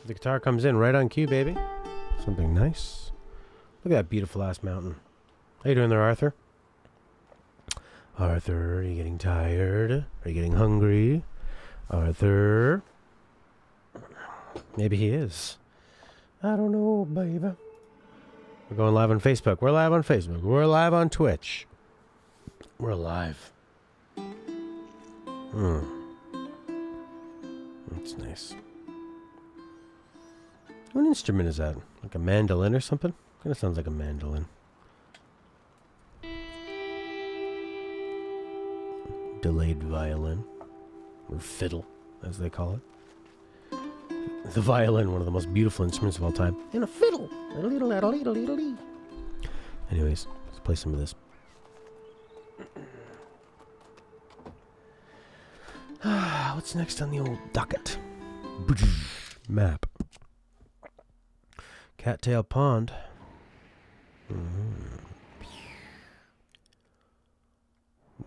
The guitar comes in right on cue, baby. Something nice. Look at that beautiful ass mountain. How you doing there, Arthur? Arthur, are you getting tired? Are you getting hungry? Arthur? Maybe he is. I don't know, baby. We're going live on Facebook. We're live on Facebook. We're live on Twitch. We're live. That's nice. What instrument is that? Like a mandolin or something? Kind of sounds like a mandolin. Delayed violin. Or fiddle, as they call it. The violin, one of the most beautiful instruments of all time. And a fiddle! Anyways, let's play some of this. What's next on the old docket? Map. Cattail Pond.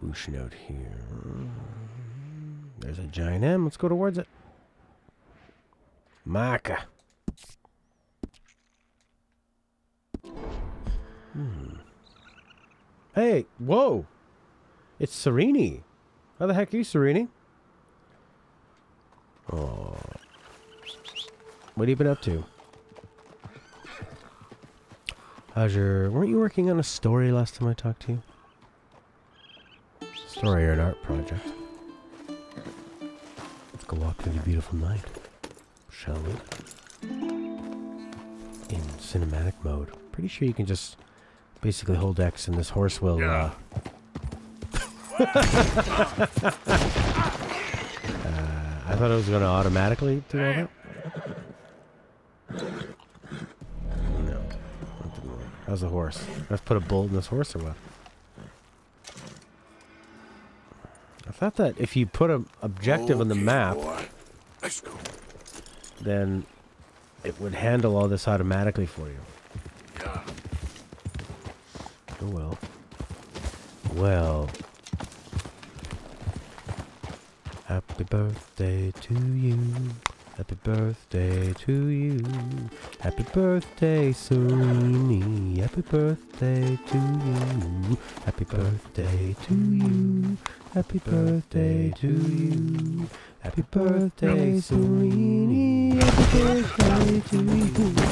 Whooshing out here. There's a giant M. Let's go towards it. Maca. Hey, whoa. It's Serini. How the heck are you, Serini? Oh. What have you been up to? How's your... Weren't you working on a story last time I talked to you? Story or an art project? Let's go walk through the beautiful night. Shall we? In cinematic mode. Pretty sure you can just basically hold X and this horse will... I thought it was going to automatically do all that. No. How's the horse? Let's put a bolt in this horse or what? I thought that if you put an objective on the map, then it would handle all this automatically for you. Yeah. Oh well. Well. Happy birthday to you. Happy birthday to you. Happy birthday, Serini. Happy birthday to you. Happy birthday to you. Happy birthday to you. Happy birthday, Serini. Happy birthday to you.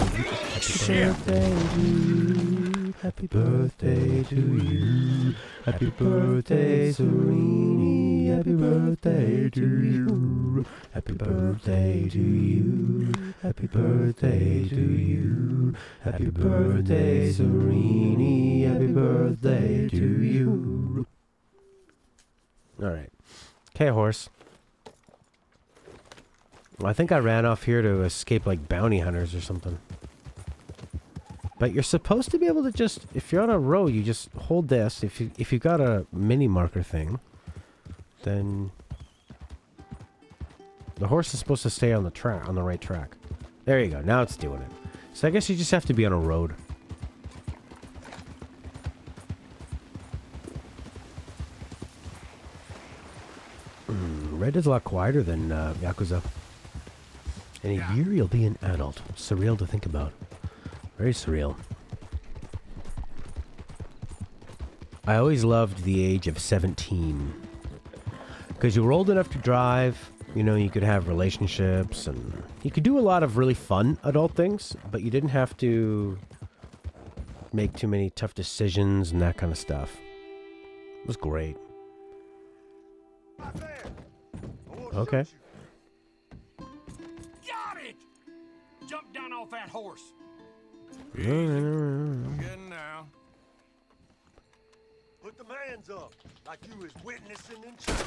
Happy birthday to you. Happy birthday, Serini. Happy birthday to you. Happy birthday to you. Happy birthday to you. Happy birthday, Serini. Happy birthday to you. All right. Okay, horse. Well, I think I ran off here to escape like bounty hunters or something. But you're supposed to be able to just, if you're on a road, you just hold this. If you've got a mini marker thing, then the horse is supposed to stay on the track, on the right track. There you go. Now it's doing it. So I guess you just have to be on a road. Red is a lot quieter than Yakuza. In a year, you'll be an adult. Surreal to think about. Very surreal. I always loved the age of 17. Because you were old enough to drive, you know, you could have relationships, and you could do a lot of really fun adult things, but you didn't have to make too many tough decisions and that kind of stuff. It was great. Okay. Got it! Jump down off that horse. I'm getting down. Put the hands up, like you was witnessing in church.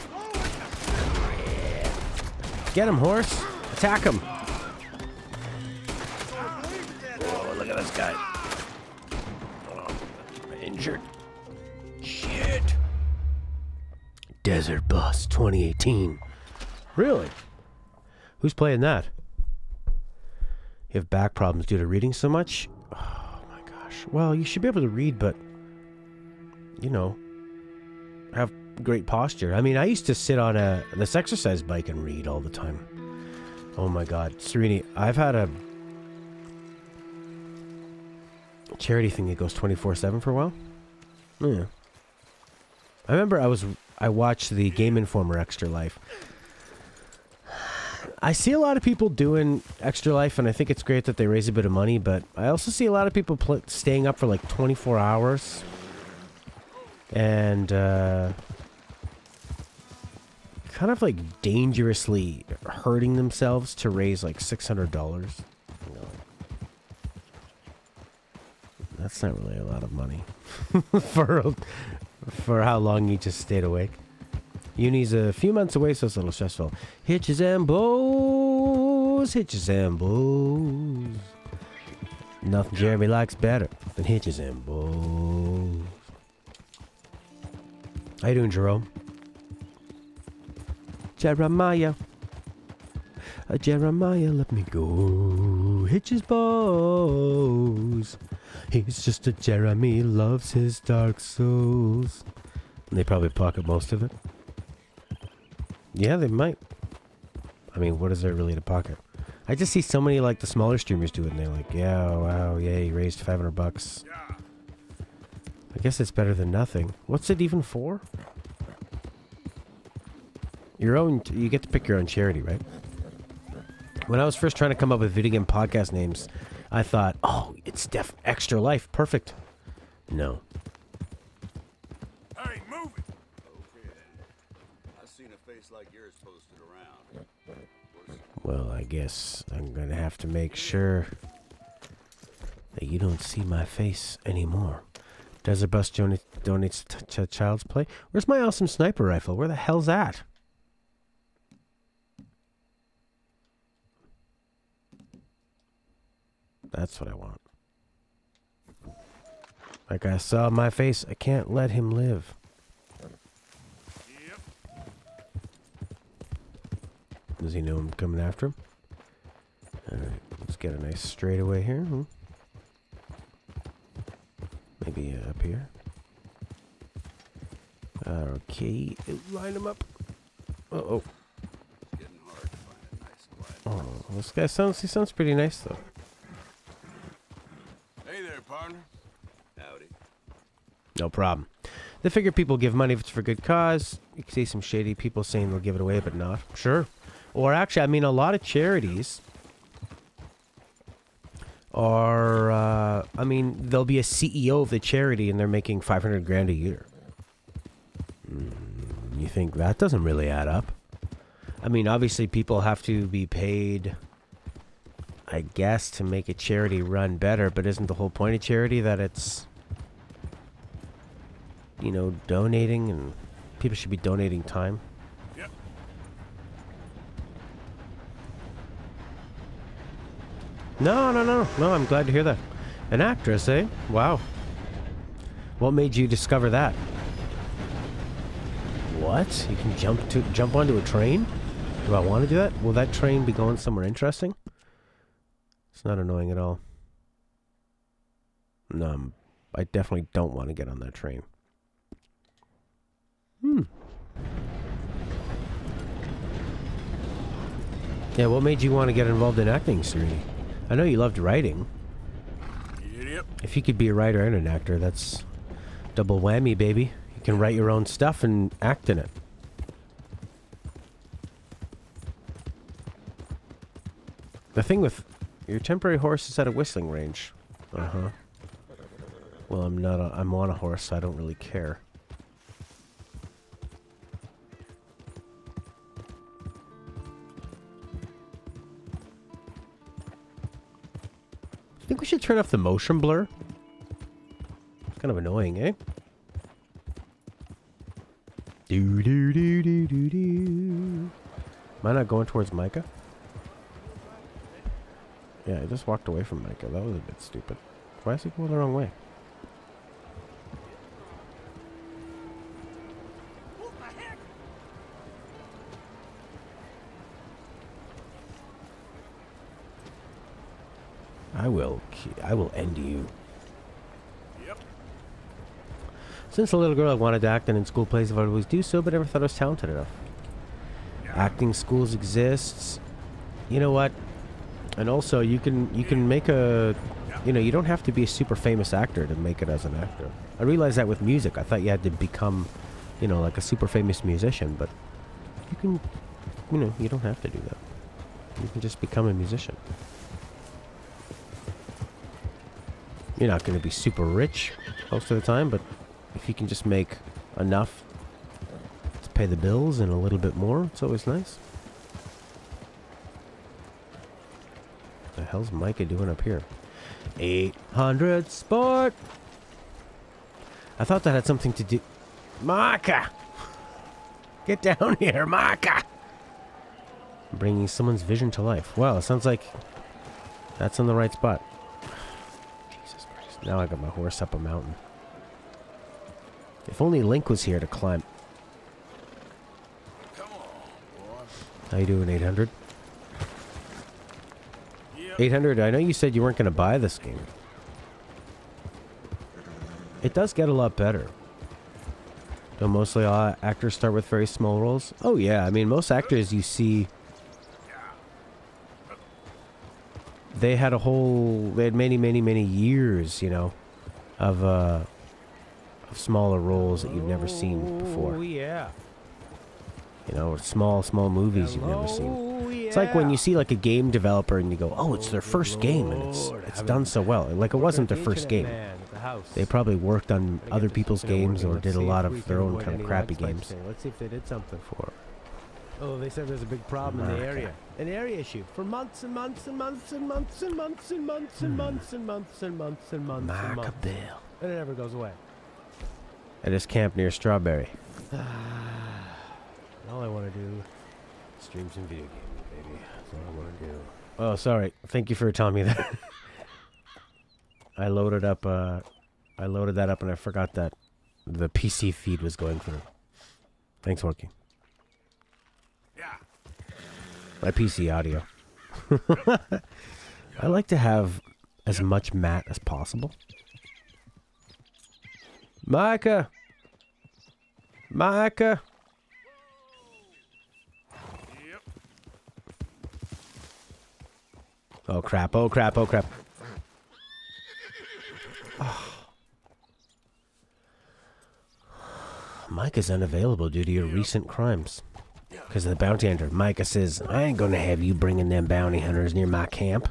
Get him, horse! Attack him! Oh, look at this guy. Oh, injured. Shit. Desert Bus 2018. Really? Who's playing that? You have back problems due to reading so much? Oh my gosh. Well, you should be able to read, but, you know, have great posture. I mean, I used to sit on this exercise bike and read all the time. Oh my god. Serini, I've had a charity thing that goes 24/7 for a while. Yeah. I remember I watched the Game Informer Extra Life. I see a lot of people doing Extra Life, and I think it's great that they raise a bit of money, but I also see a lot of people staying up for like 24 hours. And, kind of like dangerously hurting themselves to raise like $600. That's not really a lot of money for how long you just stayed awake. Uni's a few months away, so it's a little stressful. Hitches and bows, hitches and bows. Nothing Jeremy likes better than hitches and bows. How you doing, Jerome? Jeremiah. Jeremiah, let me go. Hitches bows. He's just a Jeremy, loves his Dark Souls. And they probably pocket most of it. Yeah, they might. I mean, what is there really to pocket? I just see so many, like, the smaller streamers do it, and they're like, yeah, wow, yeah, he raised $500. I guess it's better than nothing. What's it even for? Your own, you get to pick your own charity, right? When I was first trying to come up with video game podcast names, I thought, oh, it's Extra Life, perfect. No. Hey, move it! Okay. I seen a face like yours posted around. Well, I guess I'm gonna have to make sure that you don't see my face anymore. Desert Bus donates to Child's Play. Where's my awesome sniper rifle? Where the hell's that? That's what I want. Like I saw my face, I can't let him live. Yep. Does he know I'm coming after him? Alright, let's get a nice straightaway here. Maybe up here. Okay, line him up. Uh-oh. It's getting hard to find a nice quiet. Oh, this guy sounds pretty nice though. Hey there, partner. Howdy. No problem. They figure people give money if it's for good cause. You can see some shady people saying they'll give it away, but not. Sure. Or actually, I mean, a lot of charities are, I mean, there'll be a CEO of the charity and they're making 500 grand a year. You think that doesn't really add up? I mean, obviously people have to be paid, I guess, to make a charity run better, but isn't the whole point of charity that it's, you know, donating, and people should be donating time? Yep. No, I'm glad to hear that. An actress, eh? Wow. What made you discover that? What? You can jump onto a train? Do I want to do that? Will that train be going somewhere interesting? It's not annoying at all. No, I definitely don't want to get on that train. Yeah, what made you want to get involved in acting, Siri? I know you loved writing. Yep. If you could be a writer and an actor, that's double whammy, baby. You can write your own stuff and act in it. The thing with your temporary horse is at a whistling range. Uh-huh. Well, I'm on a horse, so I don't really care. I think we should turn off the motion blur. It's kind of annoying, eh? Do do do do do do. Am I not going towards Micah? Yeah, I just walked away from Micah. That was a bit stupid. Why is he going the wrong way? What the heck? I will end you. Yep. Since a little girl, I wanted to act, and in school plays, I've always do so, but never thought I was talented enough. Acting schools exists. You know what? And also, you can make a, you know, you don't have to be a super famous actor to make it as an actor. I realized that with music. I thought you had to become, you know, like a super famous musician, but you can, you know, you don't have to do that. You can just become a musician. You're not going to be super rich most of the time, but if you can just make enough to pay the bills and a little bit more, it's always nice. What the hell's Micah doing up here? 800 Sport! I thought that had something to do... Micah! Get down here, Micah! Bringing someone's vision to life. Wow, it sounds like that's in the right spot. Jesus Christ. Now I got my horse up a mountain. If only Link was here to climb. Come on, boy. How you doing, 800? 800, I know you said you weren't going to buy this game. It does get a lot better. Don't mostly all actors start with very small roles? Oh yeah, I mean most actors you see... They had many years, you know, of smaller roles that you've never seen before. Oh yeah. You know, small movies you've never seen. Yeah. It's like when you see like a game developer and you go, oh, it's their first game and it's done so well. Like it wasn't their first game. They probably worked on other people's games or did a lot of their own kind of crappy games. Let's see if they did something for. Oh, they said there's a big problem in the area. An area issue for months and months and months and months and months and months and months and months and months and months and months. Bill. And it never goes away. At his camp near Strawberry. All I want to do is stream some video games, baby. That's all I want to do. Oh, sorry. Thank you for telling me that. I loaded that up and I forgot that the PC feed was going through. Thanks, Worky. Yeah. My PC audio. I like to have as much matte as possible. Micah! Micah! Yep. Oh crap, oh crap, oh crap. Micah's unavailable due to your recent crimes. Because of the bounty hunter. Micah says, I ain't gonna have you bringing them bounty hunters near my camp.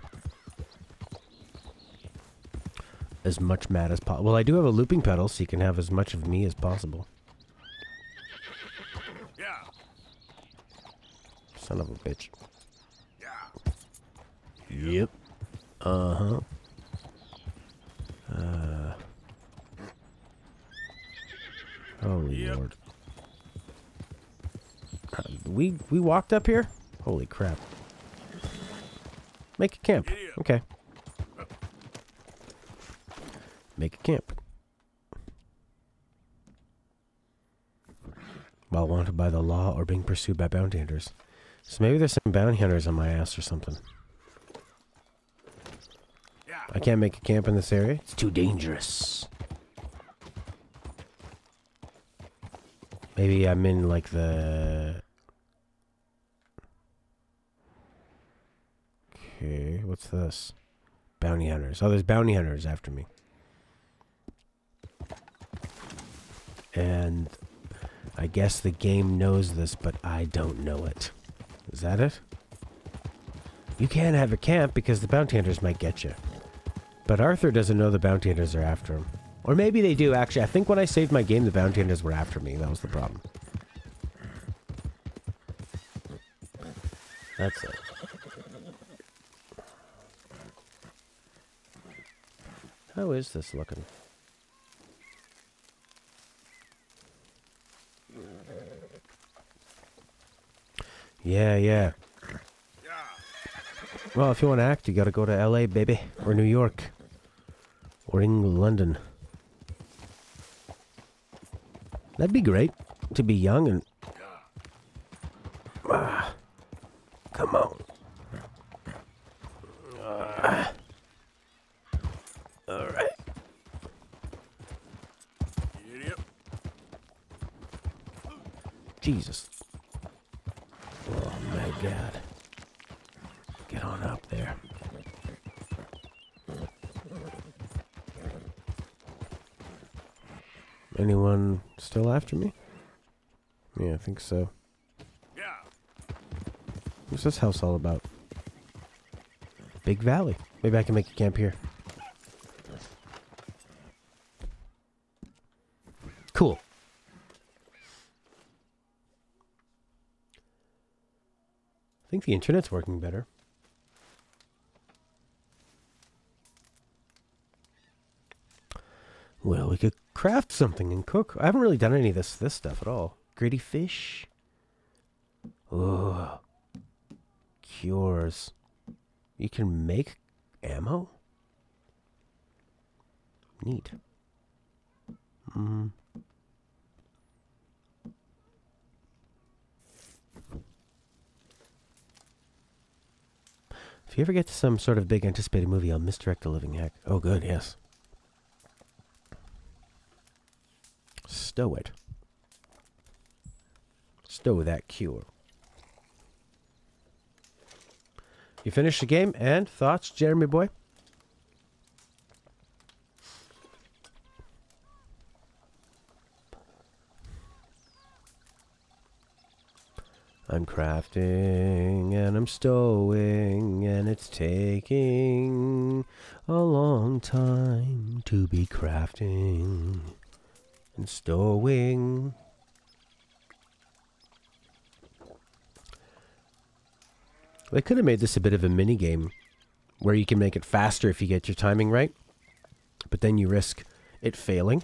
As much matte as possible. Well, I do have a looping pedal, so you can have as much of me as possible. Yeah. Son of a bitch. Yeah. Yep. Uh-huh. Holy Lord. We walked up here? Holy crap. Make a camp. Okay. Make a camp. While wanted by the law or being pursued by bounty hunters. So maybe there's some bounty hunters on my ass or something. Yeah. I can't make a camp in this area. It's too dangerous. Maybe I'm in like the... Okay, what's this? Bounty hunters. Oh, there's bounty hunters after me. And I guess the game knows this, but I don't know it. Is that it? You can't have a camp because the bounty hunters might get you. But Arthur doesn't know the bounty hunters are after him. Or maybe they do, actually. I think when I saved my game, the bounty hunters were after me. That was the problem. That's it. How is this looking? Yeah. Yeah. Well, if you want to act, you gotta go to LA, baby. Or New York. Or London. That'd be great. To be young and... come on. Alright. Yep. Jesus. Oh my God. Get on up there. Anyone still after me? Yeah, I think so. Yeah. What's this house all about? Big Valley. Maybe I can make a camp here. Cool. I think the internet's working better. Well, we could craft something and cook. I haven't really done any of this stuff at all. Gritty fish. Ugh. Cures. You can make ammo? Neat. If you ever get to some sort of big anticipated movie, I'll misdirect the living heck. Oh, good, yes. Stow it. Stow that cure. You finished the game, and thoughts, Jeremy boy? I'm crafting, and I'm stowing, and it's taking a long time to be crafting and stowing. They could have made this a bit of a mini game where you can make it faster if you get your timing right, but then you risk it failing.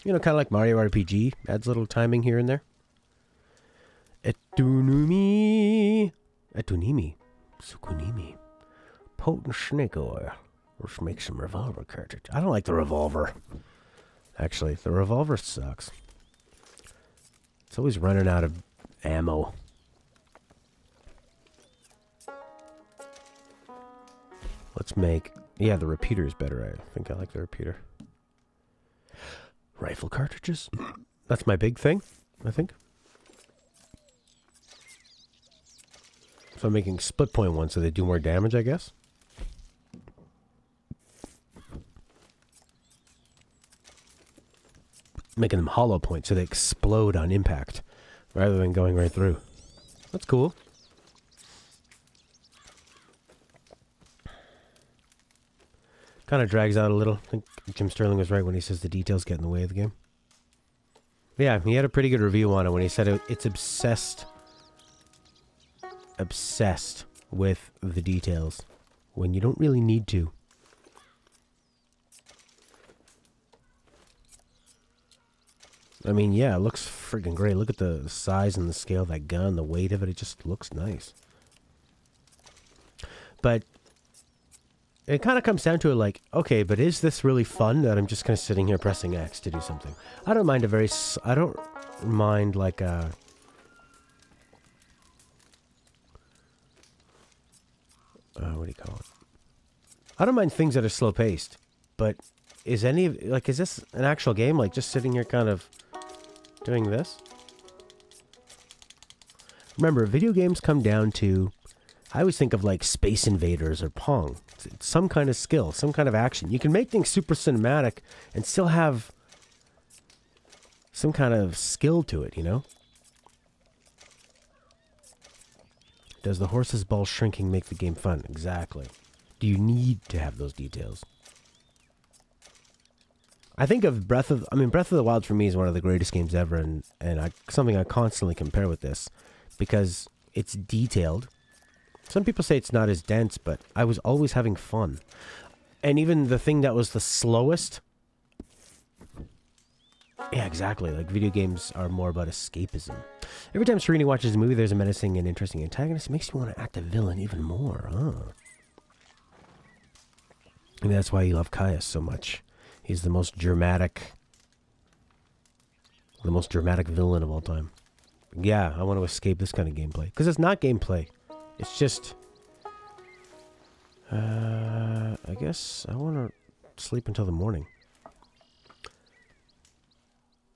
You know, kind of like Mario RPG, adds a little timing here and there. Etunumi, Sukunimi, potent snake oil. Let's make some revolver cartridge. I don't like the revolver. Actually, the revolver sucks. It's always running out of ammo. Let's make... Yeah, the repeater is better. I think I like the repeater. Rifle cartridges. That's my big thing, I think. So I'm making split point ones so they do more damage, I guess. Making them hollow point so they explode on impact rather than going right through. That's cool. Kind of drags out a little. I think Jim Sterling was right when he says the details get in the way of the game. Yeah, he had a pretty good review on it when he said it's obsessed with the details when you don't really need to. I mean, yeah, it looks freaking great. Look at the size and the scale of that gun, the weight of it. It just looks nice. But it kind of comes down to it like, okay, but is this really fun that I'm just kind of sitting here pressing X to do something? I don't mind I don't mind like a... what do you call it? I don't mind things that are slow paced, but is this an actual game? Like just sitting here kind of doing this? Remember, video games come down to, I always think of like Space Invaders or Pong. It's some kind of skill, some kind of action. You can make things super cinematic and still have some kind of skill to it, you know? Does the horse's ball shrinking make the game fun? Exactly. Do you need to have those details? I think of Breath of the Wild for me is one of the greatest games ever, and something I constantly compare with this because it's detailed. Some people say it's not as dense, but I was always having fun. And even the thing that was the slowest... Yeah, exactly. Like, video games are more about escapism. Every time Serena watches a movie, there's a menacing and interesting antagonist. It makes me want to act a villain even more. And that's why you love Caius so much. He's the most dramatic villain of all time. Yeah, I want to escape this kind of gameplay. Because it's not gameplay. It's just... I guess I want to sleep until the morning.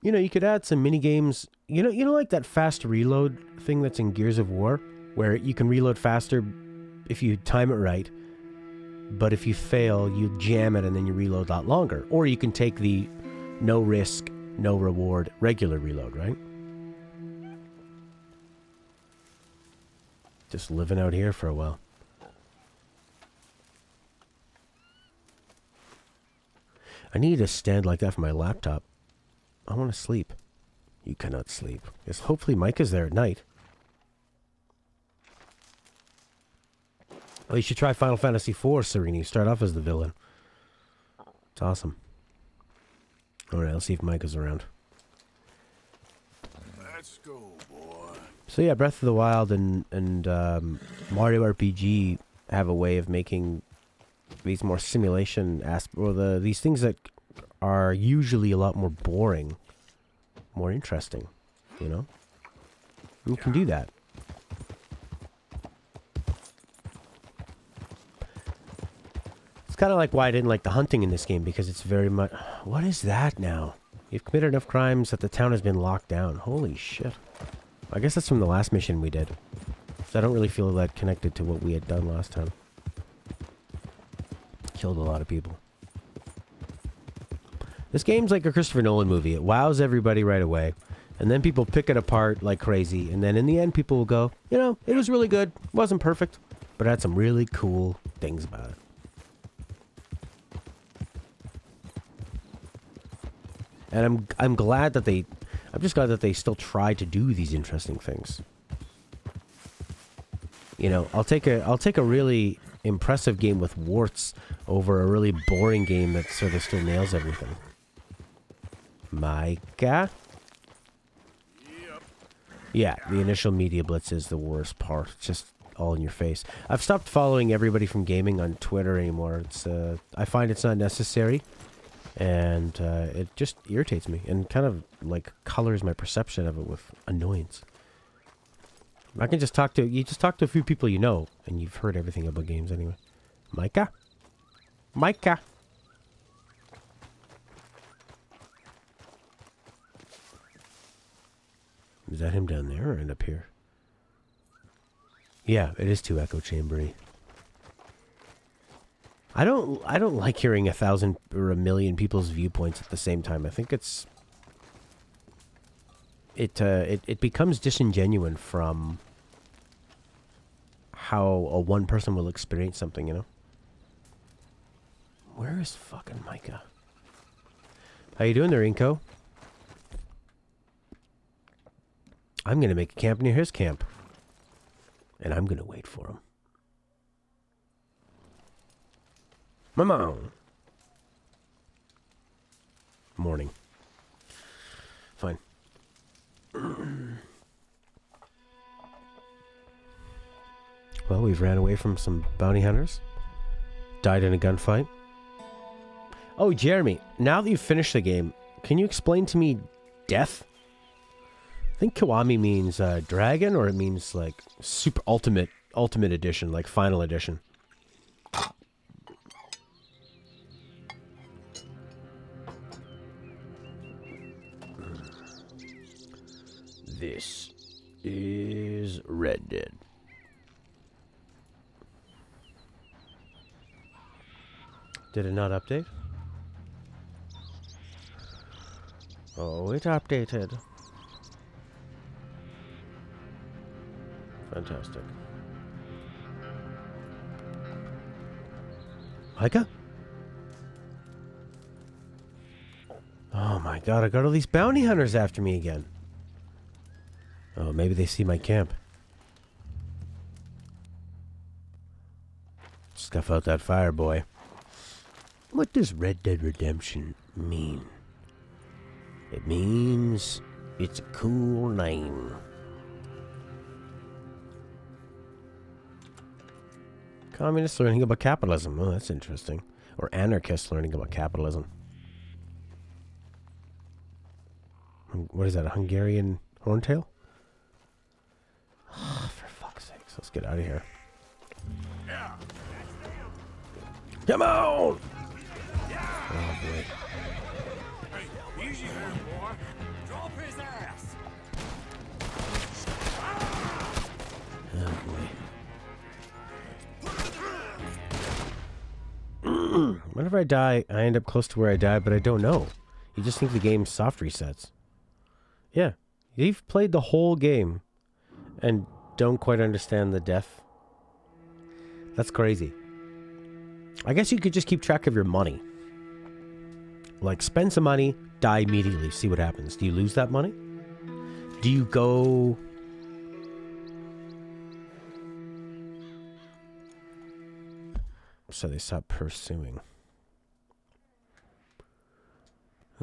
You know, you could add some mini games. You know, like that fast reload thing that's in Gears of War, where you can reload faster if you time it right. But if you fail, you jam it and then you reload a lot longer. Or you can take the no risk, no reward, regular reload, right? Just living out here for a while. I need a stand like that for my laptop. I want to sleep. You cannot sleep. Yes, hopefully Mike is there at night. Oh, you should try Final Fantasy IV, Serini. Start off as the villain. It's awesome. Alright, let's see if Mike is around. Let's go, boy. So yeah, Breath of the Wild and Mario RPG have a way of making these more simulation these things that are usually a lot more boring, more interesting, you know? And you can do that. It's kind of like why I didn't like the hunting in this game, because it's very much... What is that now? You've committed enough crimes that the town has been locked down. Holy shit. I guess that's from the last mission we did. So I don't really feel that connected to what we had done last time. Killed a lot of people. This game's like a Christopher Nolan movie. It wows everybody right away. And then people pick it apart like crazy. And then in the end, people will go, you know, it was really good. It wasn't perfect. But it had some really cool things about it. And I'm glad that I'm just glad that they still try to do these interesting things. You know, I'll take a really impressive game with warts over a really boring game that sort of still nails everything. Micah? Yep. Yeah, the initial media blitz is the worst part. It's just all in your face. I've stopped following everybody from gaming on Twitter anymore. It's I find it's not necessary. And it just irritates me and kind of like colors my perception of it with annoyance. I can just talk to a few people you know, and you've heard everything about games anyway. Micah? Micah! Is that him down there or up here? Yeah, it is too echo chambery. I don't like hearing 1,000 or 1,000,000 people's viewpoints at the same time. I think it becomes disingenuous from how a one person will experience something, you know? Where is fucking Micah? How you doing there, Inko? I'm gonna make a camp near his camp. And I'm gonna wait for him. Mama. Morning. Fine. Well, we've ran away from some bounty hunters. Died in a gunfight. Oh, Jeremy, now that you've finished the game, can you explain to me death? I think Kiwami means dragon, or it means like super ultimate edition, like final edition. This is Red Dead. Did it not update? Oh, it updated. Fantastic. Micah? Oh my god, I got all these bounty hunters after me again. Oh, maybe they see my camp. Scuff out that fire, boy. What does Red Dead Redemption mean? It means it's a cool name. Communists learning about capitalism. Oh, that's interesting. Or anarchists learning about capitalism. What is that, a Hungarian horntail? For fuck's sakes, let's get out of here. Yeah. Come on! Yeah. Oh boy. Hey, easy there, boy. Drop his ass. Oh boy. Whenever I die, I end up close to where I died, but I don't know. You just think the game soft resets. Yeah. You've played the whole game and don't quite understand the death. That's crazy. I guess you could just keep track of your money. Like, spend some money, die immediately, see what happens. Do you lose that money? Do you go... So they stop pursuing.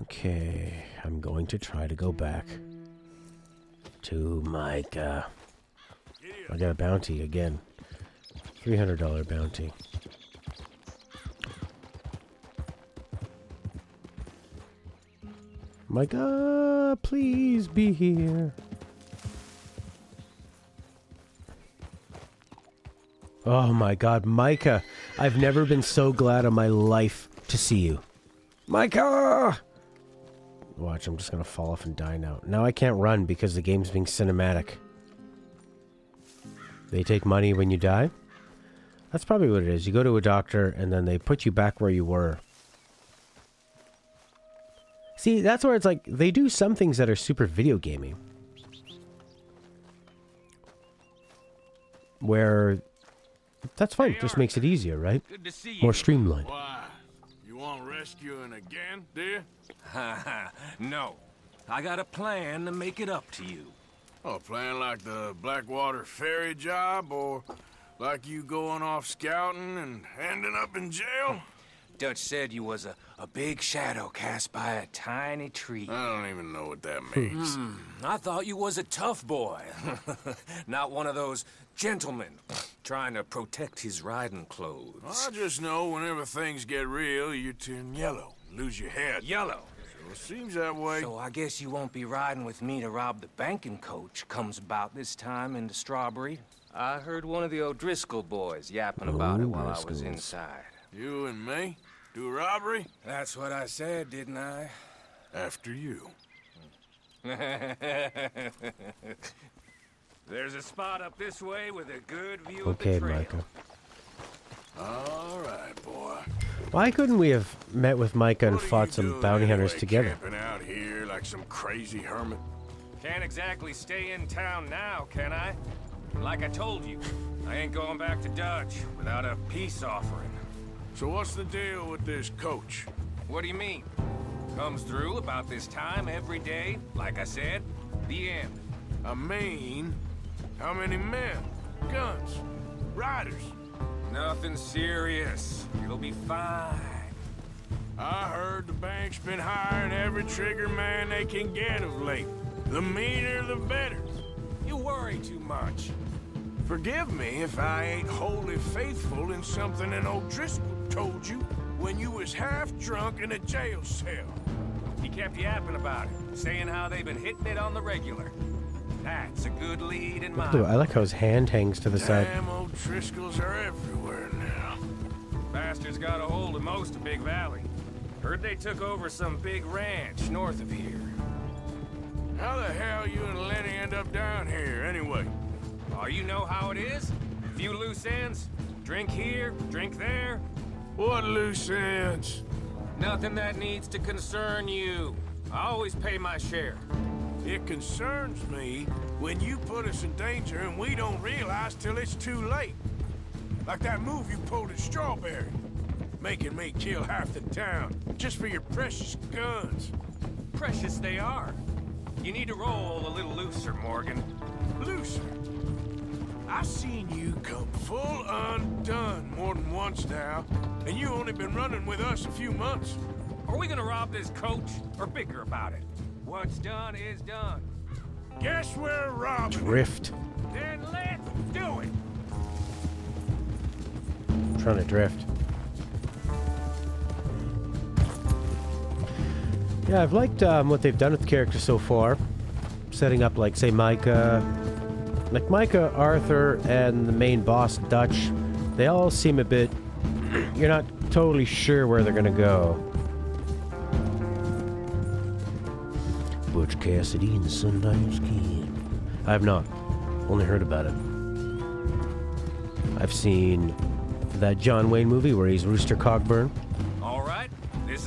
Okay, I'm going to try to go back to Micah. I got a bounty again. $300 bounty. Micah, please be here. Oh my god, Micah. I've never been so glad in my life to see you. Micah! Watch, I'm just gonna fall off and die now. Now I can't run because the game's being cinematic. They take money when you die? That's probably what it is. You go to a doctor and then they put you back where you were. See, that's where it's like, they do some things that are super video gamey. Where, that's fine, just makes it easier, right? Good to see you. More streamlined. Why? You want rescuing again, dear? No. I got a plan to make it up to you. Oh, playing like the Blackwater ferry job, or like you going off scouting and ending up in jail? Dutch said you was a big shadow cast by a tiny tree. I don't even know what that means. I thought you was a tough boy. Not one of those gentlemen trying to protect his riding clothes. I just know whenever things get real, you turn yellow, lose your head. Yellow. So it seems that way. So I guess you won't be riding with me to rob the banking coach comes about this time in the Strawberry. I heard one of the O'Driscoll boys yapping about it while I was inside. You and me? Do a robbery? That's what I said, didn't I? After you. There's a spot up this way with a good view Okay, of the trail. Micah. All right, boy. Why couldn't we have met with Micah and What are fought you some doing bounty hunters anyway, together? Camping out here like some crazy hermit. Can't exactly stay in town now, can I? Like I told you, I ain't going back to Dutch without a peace offering. So what's the deal with this coach? What do you mean? Comes through about this time every day, like I said, the end. I mean, how many men? Guns? Riders? Nothing serious. It'll be fine. I heard the bank's been hiring every trigger man they can get of late. The meaner, the better. You worry too much. Forgive me if I ain't wholly faithful in something an O'Driscoll told you when you was half drunk in a jail cell. He kept yapping about it, saying how they've been hitting it on the regular. That's a good lead in Ooh, mind. I like how his hand hangs to the side. Damn O'Driscolls are everywhere now. Bastards got a hold of most of Big Valley. Heard they took over some big ranch north of here. How the hell you and Lenny end up down here, anyway? Oh, you know how it is? Few loose ends. Drink here, drink there. What loose ends? Nothing that needs to concern you. I always pay my share. It concerns me when you put us in danger and we don't realize till it's too late. Like that move you pulled at Strawberry. Making me kill half the town just for your precious guns. Precious they are. You need to roll a little looser, Morgan. Looser? I've seen you come full undone more than once now, and you only been running with us a few months. Are we gonna rob this coach or bicker about it? What's done is done. Guess we're robbing. Drift. Then let's do it! I'm trying to drift. Yeah, I've liked what they've done with the characters so far. Setting up, like, say, Micah, Arthur, and the main boss, Dutch. They all seem a bit... You're not totally sure where they're gonna go. Butch Cassidy and the Sundials Kid. I have not. Only heard about it. I've seen that John Wayne movie where he's Rooster Cogburn.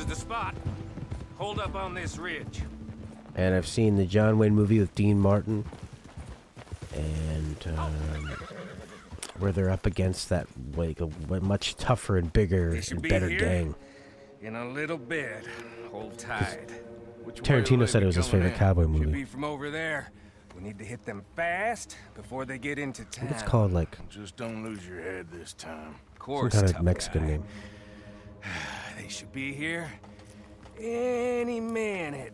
the spot. Hold up on this ridge. And I've seen the John Wayne movie with Dean Martin. And where they're up against that like a much tougher and bigger and better gang. In a little bit. Hold tight. Tarantino said it was his favorite cowboy movie. Should be from over there. We need to hit them fast before they get into town. I think it's called like Just don't lose your head this time. Of course, some kind of tough Mexican guy. name. They should be here any minute.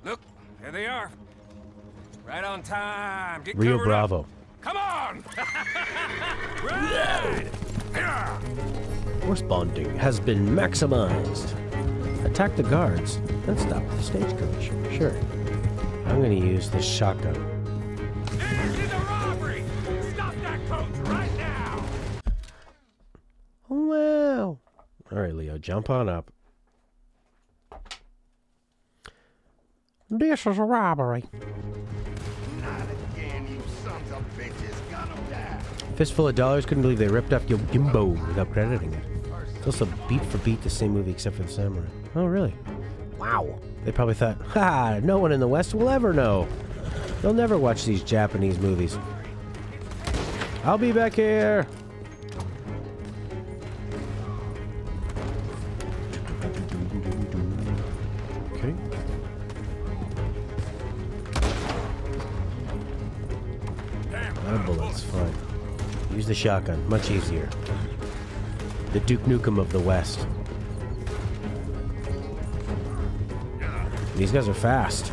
Look, there they are. Right on time. Get Rio covered Bravo. up. Come on! Right! Yeah. Horse bonding has been maximized. Attack the guards and stop the stagecoach. Sure. I'm gonna use this shotgun. This is a robbery! Stop that coach right now! Wow. Alright, Leo, jump on up. This is a robbery. Not again, you sons of bitches. Gonna die. Fistful of Dollars, couldn't believe they ripped off Yojimbo without crediting it. It's also beat for beat the same movie except for the samurai. Oh, really? Wow. They probably thought, ha, no one in the West will ever know. They'll never watch these Japanese movies. I'll be back here. Okay. Bullets, fine. Use the shotgun, much easier. The Duke Nukem of the West. These guys are fast.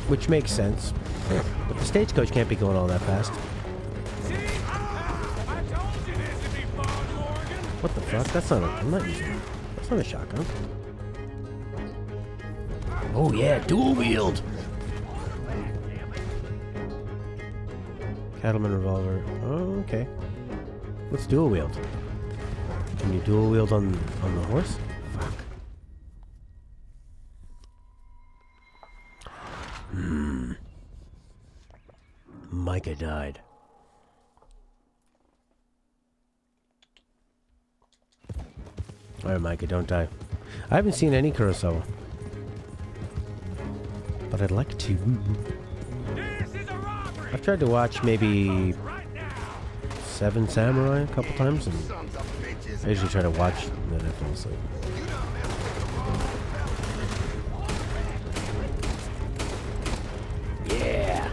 Which makes sense. But the stagecoach can't be going all that fast. What the fuck? That's not a... I'm not using it. That's not a shotgun. Oh yeah, dual wield! Cattleman revolver. Oh, okay. Let's dual wield. Can you dual wield on the horse? Fuck. Micah died. Alright, Micah, don't die. I haven't seen any Kurosawa. But I'd like to. I've tried to watch maybe 7 Samurai a couple times, and I usually try to watch and then I fall asleep. Yeah!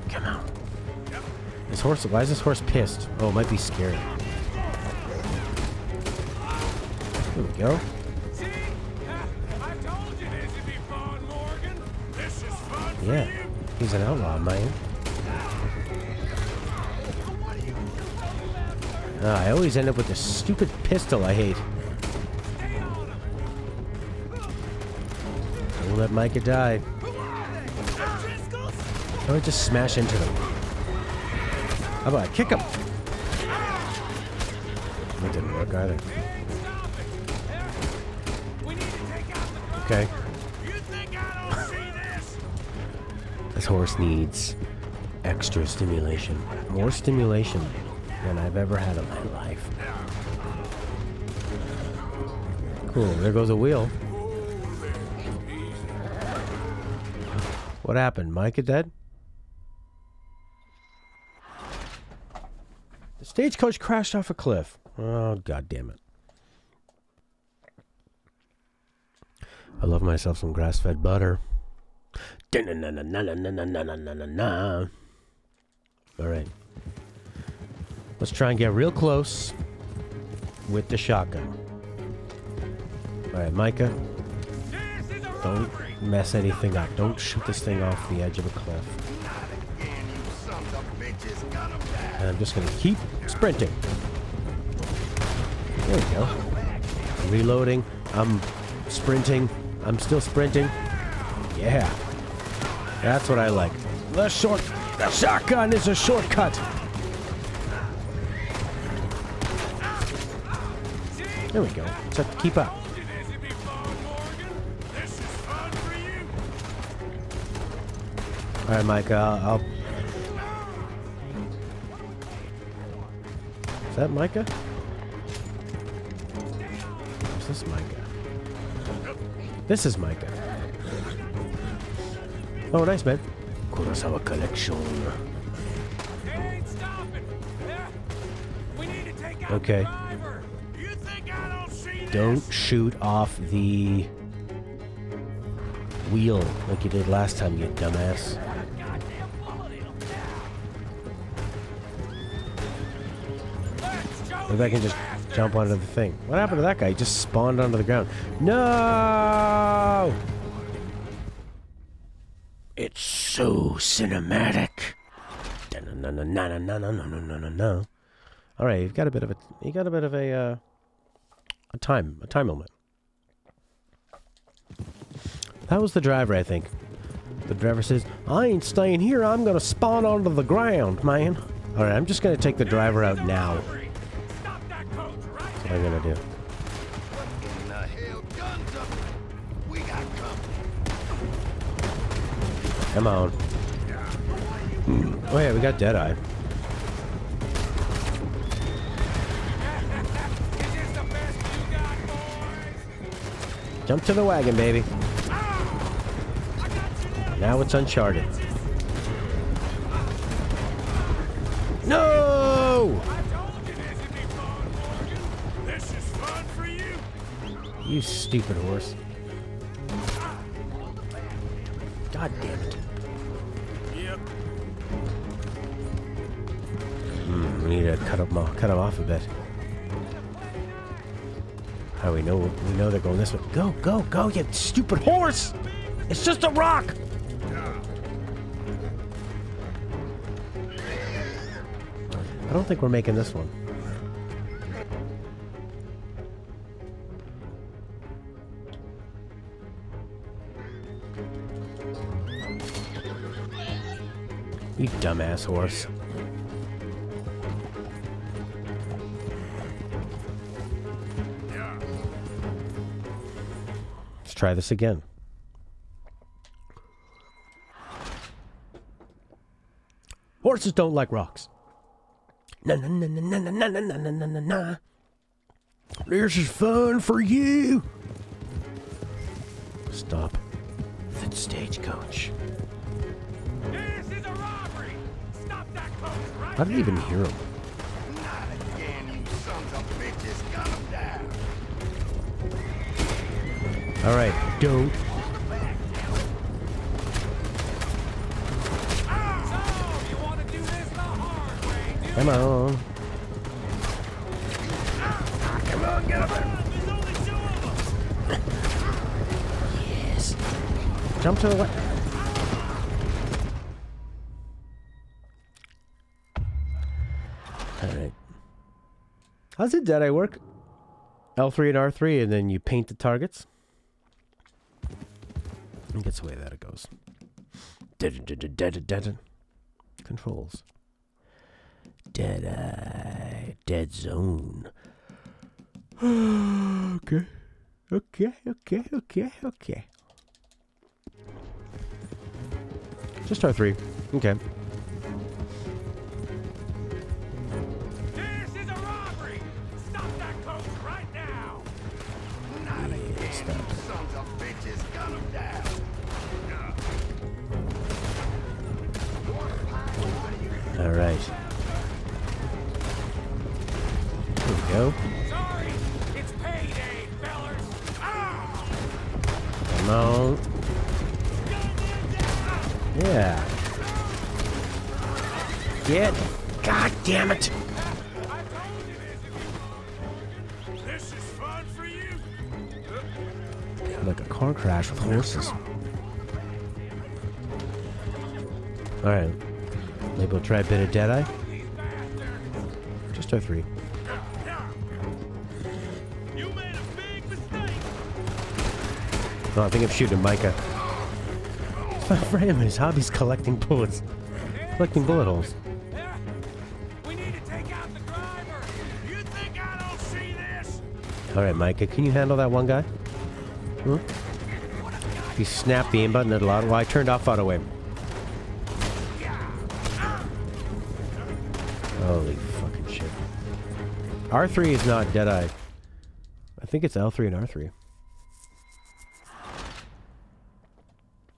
Come on. This horse, why is this horse pissed? Oh, it might be scared. There we go. Yeah. He's an outlaw, man. I always end up with this stupid pistol I hate. Don't let Micah die. Or just smash into them. How about I kick him? That didn't work either. Okay. This horse needs extra stimulation. More stimulation than I've ever had in my life. Cool, there goes a wheel. What happened? Micah dead? The stagecoach crashed off a cliff. Oh, god damn it. I love myself some grass-fed butter. Alright. Let's try and get real close with the shotgun. Alright, Micah. Don't mess anything up. Don't shoot this thing off the edge of a cliff. And I'm just going to keep sprinting. There we go. I'm reloading. I'm sprinting. I'm still sprinting. Yeah. That's what I like. The shotgun is a shortcut. There we go. Just have to keep up. Alright, Micah, Is that Micah? Where's this Micah? This is Micah. Oh, nice, man. Kurosawa collection. They ain't stopping. Yeah. We need to take out Okay. the driver. You think I don't see this? Don't shoot off the wheel like you did last time, you dumbass. Maybe I can just jump onto the thing. What happened to that guy? He just spawned onto the ground. No! It's so cinematic. No. All right, you've got a bit of a time limit. That was the driver, I think. The driver says, "I ain't staying here. I'm gonna spawn onto the ground, man." All right, I'm just gonna take the driver out now. That's what I'm gonna do. What in the hell? Guns up! We got company. Come on. Oh yeah, we got Deadeye. Is this the best you got, boys? Jump to the wagon, baby. Now it's Uncharted. No! I told you this would be fun, Morgan. This is fun for you. You stupid horse. God damn it. Yep. We need to cut him off a bit. How we know they're going this way. Go, go, go, you stupid horse! It's just a rock! I don't think we're making this one. You dumbass horse. Let's try this again. Horses don't like rocks. Na na na na na na na na na na na. This is fun for you. Stop. That stagecoach. This is a robbery. Stop that coach right I didn't even hear him. Not again, you sons of bitches. Gun them down. All right, don't. So, you want to do this the hard way, do Come on. Come on, get up there. There's only two of them. Yes. Jump to the left. All right. How's it Deadeye work? L3 and R3, and then you paint the targets. I think that's the way that it goes. Dead. Controls. Deadeye. Dead zone. Okay. Just R3. Okay. This is a robbery. Stop that coach right now. Not again, stop. you sons of bitches. Gun them down. All right. There we go. Sorry, it's payday, fellers. Come on. Yeah. Get. God damn it. I told you this is fun for you. Like a car crash with horses. All right. Maybe we'll try a bit of Deadeye. Just R3. You made a big mistake. No, I think I'm shooting Micah. It's not for him. His hobby's collecting bullets. Collecting bullet holes. Yeah. We need to take out the driver. You think I don't see this? Alright, Micah, can you handle that one guy? Hmm? If you snap the aim button, it'll auto. Well, I turned off auto aim. Holy fucking shit. R3 is not Deadeye. I think it's L3 and R3.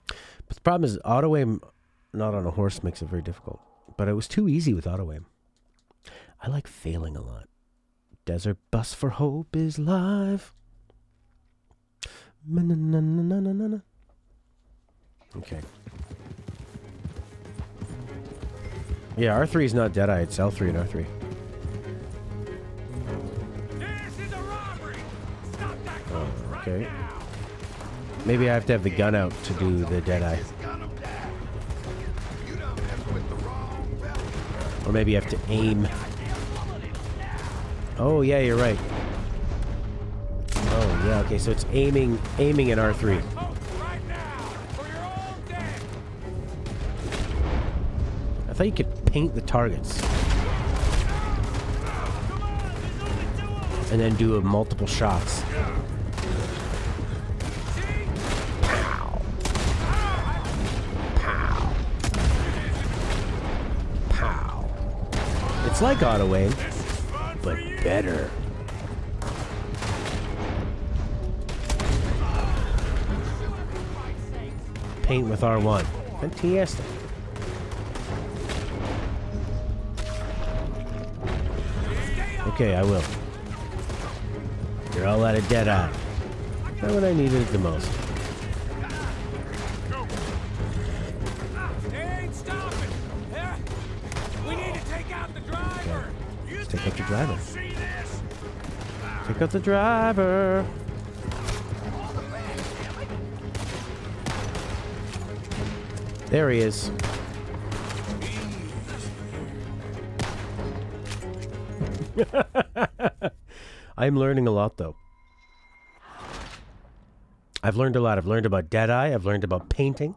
But the problem is auto-aim not on a horse makes it very difficult. But it was too easy with auto-aim. I like failing a lot. Desert Bus for Hope is live. Okay. Yeah, R3 is not Deadeye, it's L3 and R3. This is a robbery. Stop that coach Okay. right now. Maybe I have to have the gun out to do the Deadeye. Or maybe you have to aim. Oh, yeah, you're right. Oh, yeah, okay, so it's aiming in R3. Right now, for your own death. I thought you could paint the targets. And then do multiple shots. Pow. Pow. Pow. It's like auto-aim, but better. Paint with R1. Fantastic. Okay, I will. You're all out of Deadeye. Not when I needed it the most. They ain't stopping. Yeah. We need to take out the driver. You Let's take out the think I driver. don't see this? Take out the driver. There he is. I'm learning a lot, though. I've learned a lot. I've learned about Deadeye. I've learned about painting.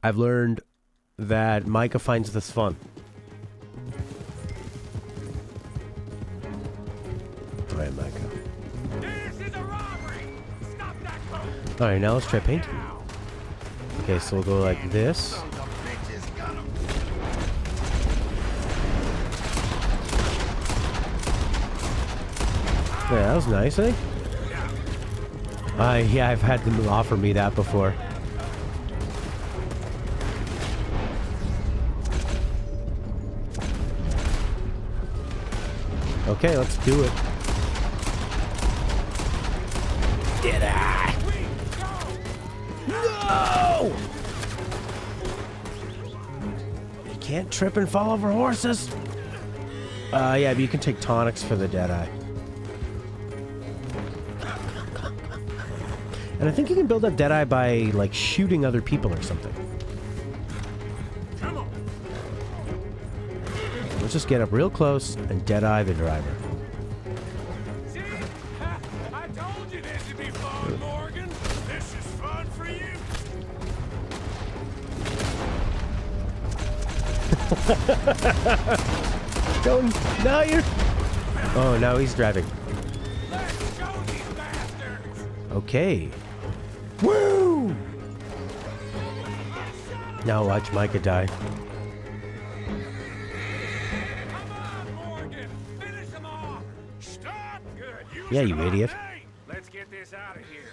I've learned that Micah finds this fun. All right, Micah. This is a robbery. Stop that coach. All right, now let's try painting. Okay, so we'll go like this. Yeah, that was nice, eh? Yeah, I've had them offer me that before. Okay, let's do it. Did I? No! You can't trip and fall over horses. Yeah, but you can take tonics for the Deadeye. And I think you can build up Deadeye by, like, shooting other people or something. Come on. Let's just get up real close and Deadeye the driver. See? I told you this would be fun, Morgan. This is fun for you. Don't. Now you're. Oh, now he's driving. Let's go, these bastards. Okay. Woo! Now watch Micah die. Come on, Morgan. Finish them off. Stop. Good. Yeah, you idiot. Hey, let's get this out of here.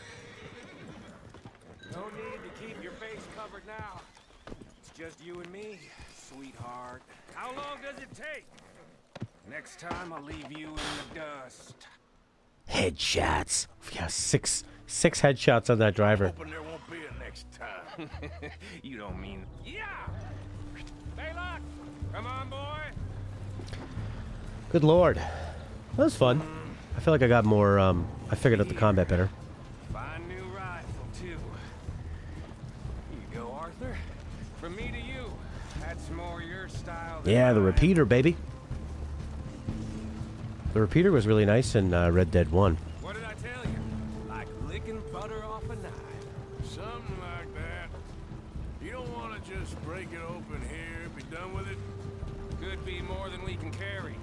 No need to keep your face covered now. It's just you and me, sweetheart. How long does it take? Next time I'll leave you in the dust. Headshots. Yeah, six headshots on that driver. Hoping there won't be a next time. You don't mean... Yeah! Hey, look! Come on, boy! Good lord. That was fun. I feel like I got more, I figured out the combat better. Fine new rifle, too. Here you go, Arthur. From me to you. That's more your style than Yeah, the mine. repeater, baby. The repeater was really nice in Red Dead 1. What did I tell you? Like licking butter off a knife. Something like that. You don't want to just break it open here, be done with it? Could be more than we can carry.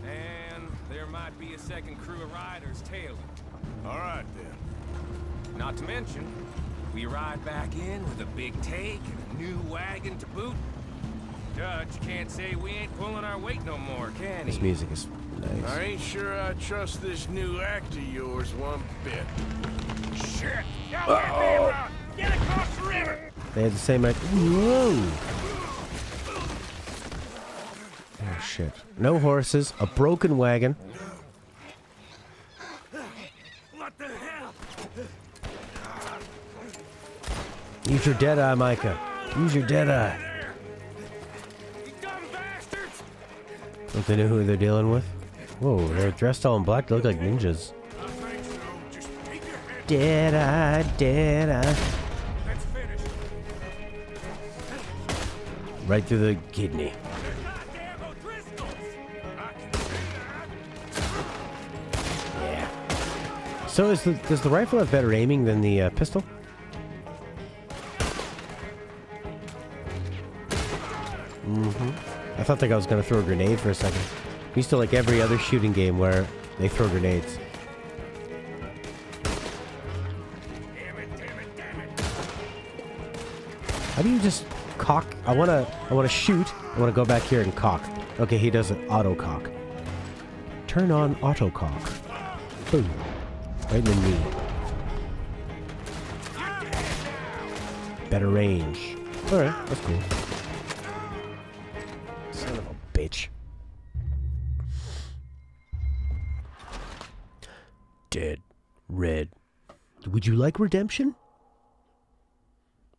And there might be a second crew of riders tailing. All right, then. Not to mention, we ride back in with a big take and a new wagon to boot. Judge can't say we ain't pulling our weight no more, can This he? music is nice. I ain't sure I trust this new act of yours one bit. Shit! Y'all get me around! Get across the river! They had the same act. Whoa! Oh shit. No horses, a broken wagon. What the hell? Use your dead eye, Micah. Use your dead eye. You dumb bastards! Don't they know who they're dealing with? Whoa, they're dressed all in black. They look like ninjas. I think so. Just keep your head. Dead eye, dead eye. Let's finish. Right through the kidney. Goddamn O'Driscolls! I can see that. Yeah. So does the rifle have better aiming than the pistol? I thought I was going to throw a grenade for a second. Used to like every other shooting game where they throw grenades. Damn it, damn it, damn it. How do you just cock? I wanna shoot. I wanna go back here and cock. Okay, he does an auto cock. Turn on auto cock. Boom. Right in the knee. Better range. Alright, that's cool. Son of a bitch. Dead. Red. Would you like redemption?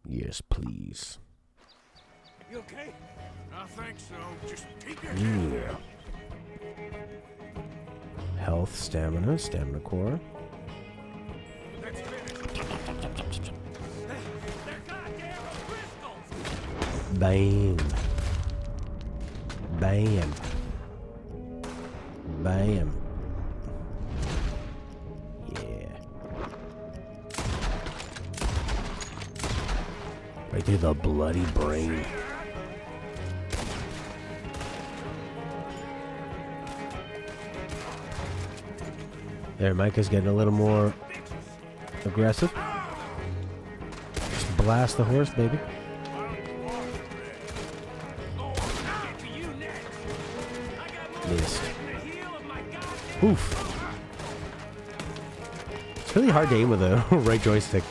Yes, please. You okay? I think so. Just keep your head. Yeah. Health, stamina, stamina core. Let's finish. They're goddamn O'Driscolls! Bam. Bam. Bam. Yeah. Right through the bloody brain. There, Micah's getting a little more aggressive. Just blast the horse, baby. Missed. Oof. It's really hard to aim with a right joystick.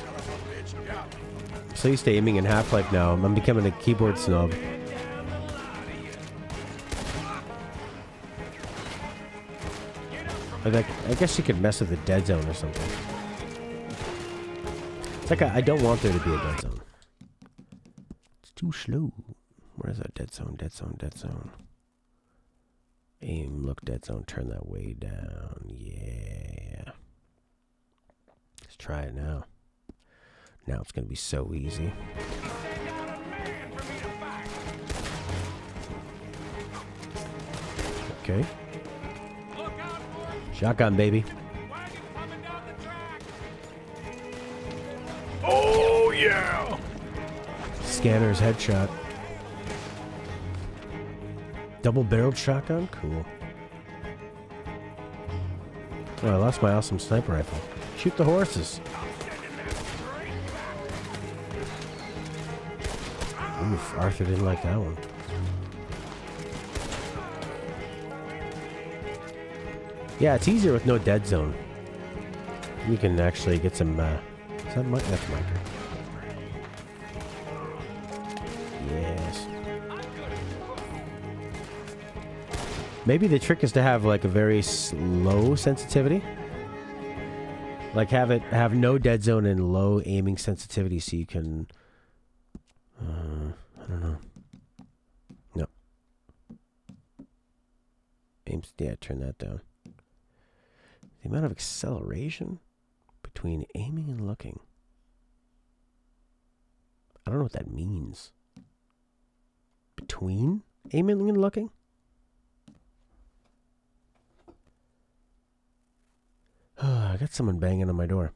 I'm so used to aiming in Half-Life now. I'm becoming a keyboard snob. Like, I guess you could mess with the dead zone or something. It's like I don't want there to be a dead zone. It's too slow. Where's that dead zone? Dead zone, dead zone. Aim, look, dead zone, turn that way down. Yeah. Let's try it now. Now it's going to be so easy. Okay. Shotgun, baby. Oh, yeah! Scanner's headshot. Double-barreled shotgun? Cool. Oh, I lost my awesome sniper rifle. Shoot the horses. Oof, Arthur didn't like that one. Yeah, it's easier with no dead zone. You can actually get some, is that Mike? That's Micah. Yes. Maybe the trick is to have, like, a very slow sensitivity. Like, have no dead zone and low aiming sensitivity so you can, I don't know. No. Aims, yeah, turn that down. The amount of acceleration between aiming and looking. I don't know what that means. Between aiming and looking? I got someone banging on my door.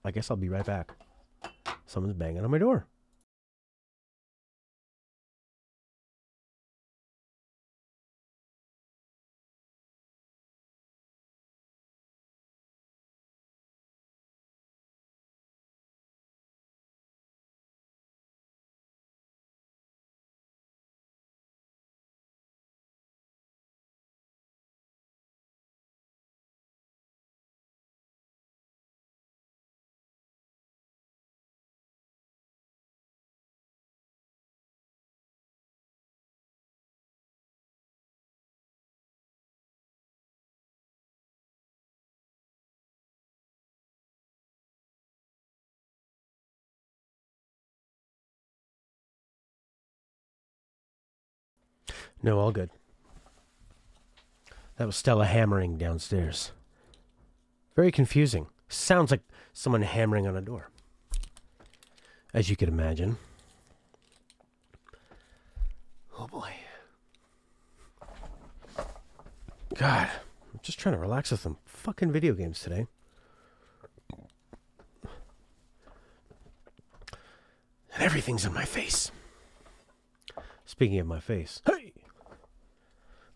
I guess I'll be right back. Someone's banging on my door. No, all good. That was Stella hammering downstairs. Very confusing. Sounds like someone hammering on a door. As you could imagine. Oh boy. God, I'm just trying to relax with some fucking video games today. And everything's in my face. Speaking of my face. Hey!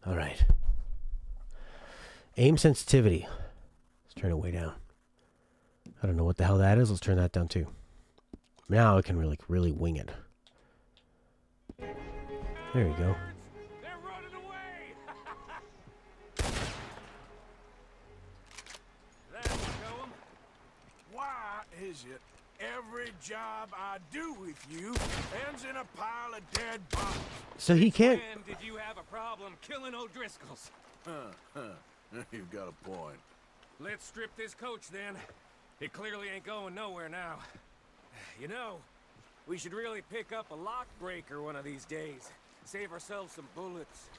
Alright. Aim sensitivity. Let's turn it way down. I don't know what the hell that is. Let's turn that down too. Now I can really wing it. There you go. They're running away! That'll show 'em. Why is it every job I do with you ends in a pile of dead bodies? So he can't... When did you have a problem killing O'Driscolls? You've got a point. Let's strip this coach then. It clearly ain't going nowhere now. You know, we should really pick up a lock breaker one of these days. Save ourselves some bullets.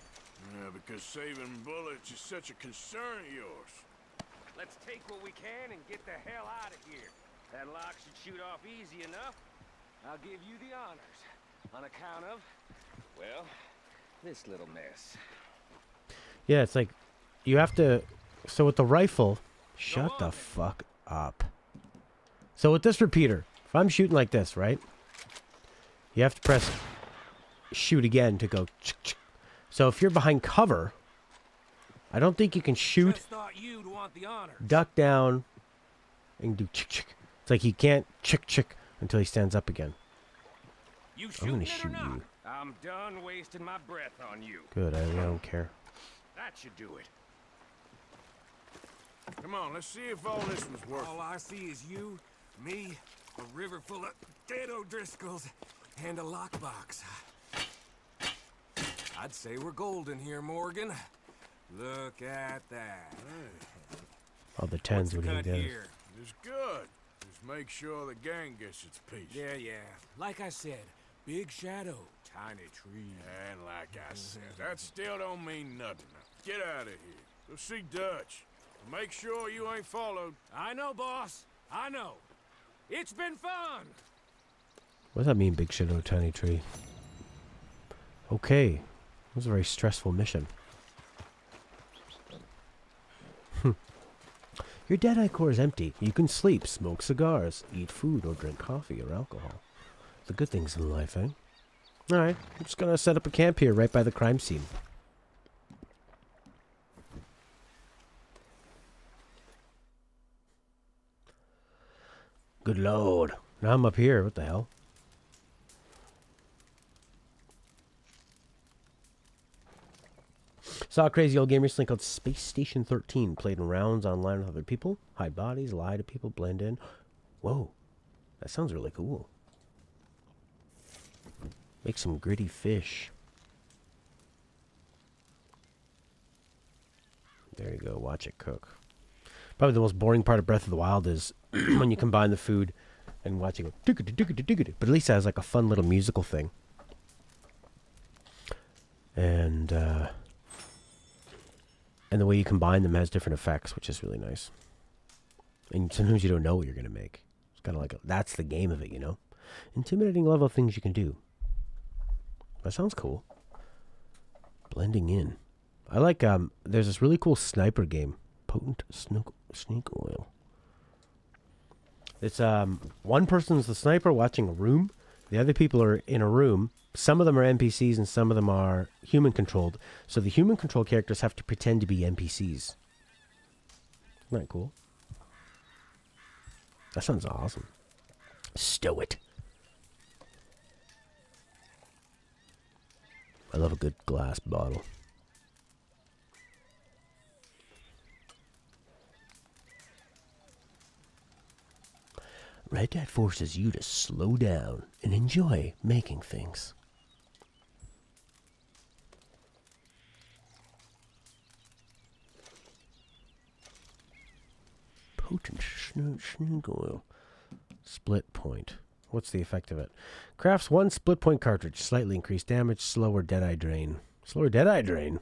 Yeah, because saving bullets is such a concern of yours. Let's take what we can and get the hell out of here. That lock should shoot off easy enough. I'll give you the honors. On account of, well, this little mess. Yeah, it's like, you have to... So with the rifle... Shut the fuck up. So with this repeater, if I'm shooting like this, right? You have to press shoot again to go... So if you're behind cover, I don't think you can shoot, Just thought you'd want the honor. duck down, and do chick. It's like you can't chick until he stands up again. You I'm shooting gonna it or shoot not? you. I'm done wasting my breath on you. Good, I don't care. That should do it. Come on, let's see if all this was worth All I see is you, me, a river full of dead O'Driscolls, and a lockbox. I'd say we're golden here, Morgan. Look at that. Oh, the What's tens the would he cut get. here? It's good. Just make sure the gang gets its piece. Yeah. Like I said, big shadow, tiny tree. And like I said, that still don't mean nothing. Get out of here. Go see Dutch. Make sure you ain't followed. I know, boss. I know. It's been fun. What does that mean, big shadow, tiny tree? Okay. It was a very stressful mission. Your Deadeye core is empty. You can sleep, smoke cigars, eat food, or drink coffee or alcohol. The good things in life, eh? Alright, I'm just gonna set up a camp here right by the crime scene. Good lord. Now I'm up here. What the hell? Saw a crazy old game recently called Space Station 13. Played in rounds online with other people. Hide bodies, lie to people, blend in. Whoa. That sounds really cool. Make some gritty fish. There you go. Watch it cook. Probably the most boring part of Breath of the Wild is when you combine the food and watch it go. But at least it has like a fun little musical thing. And the way you combine them has different effects, which is really nice. And sometimes you don't know what you're going to make. It's kind of like, that's the game of it, you know? Intimidating level of things you can do. That sounds cool. Blending in. I like, there's this really cool sniper game. Potent snake oil. It's, one person's the sniper watching a room. The other people are in a room. Some of them are NPCs and some of them are human-controlled. So the human-controlled characters have to pretend to be NPCs. Isn't that cool? That sounds awesome. Stow it. I love a good glass bottle. Red Dead forces you to slow down and enjoy making things. Potent snake oil. Split point. What's the effect of it? Crafts one split point cartridge. Slightly increased damage. Slower Deadeye drain. Slower Deadeye Drain.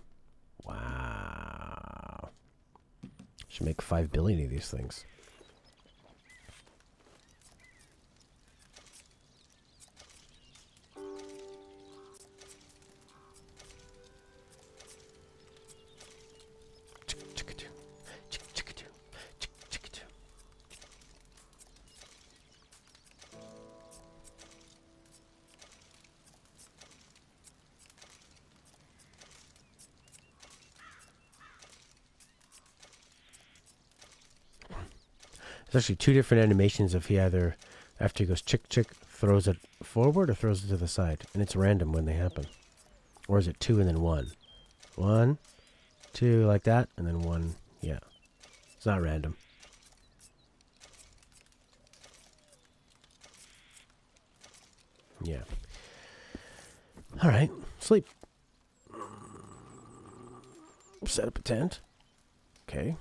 Wow. Should make 5 billion of these things. There's actually 2 different animations if he either, after he goes chick chick, throws it forward or throws it to the side. And it's random when they happen. Or is it 2 and then 1? 1, 2, like that, and then 1, yeah. It's not random. Yeah. Alright, sleep. Set up a tent. Okay.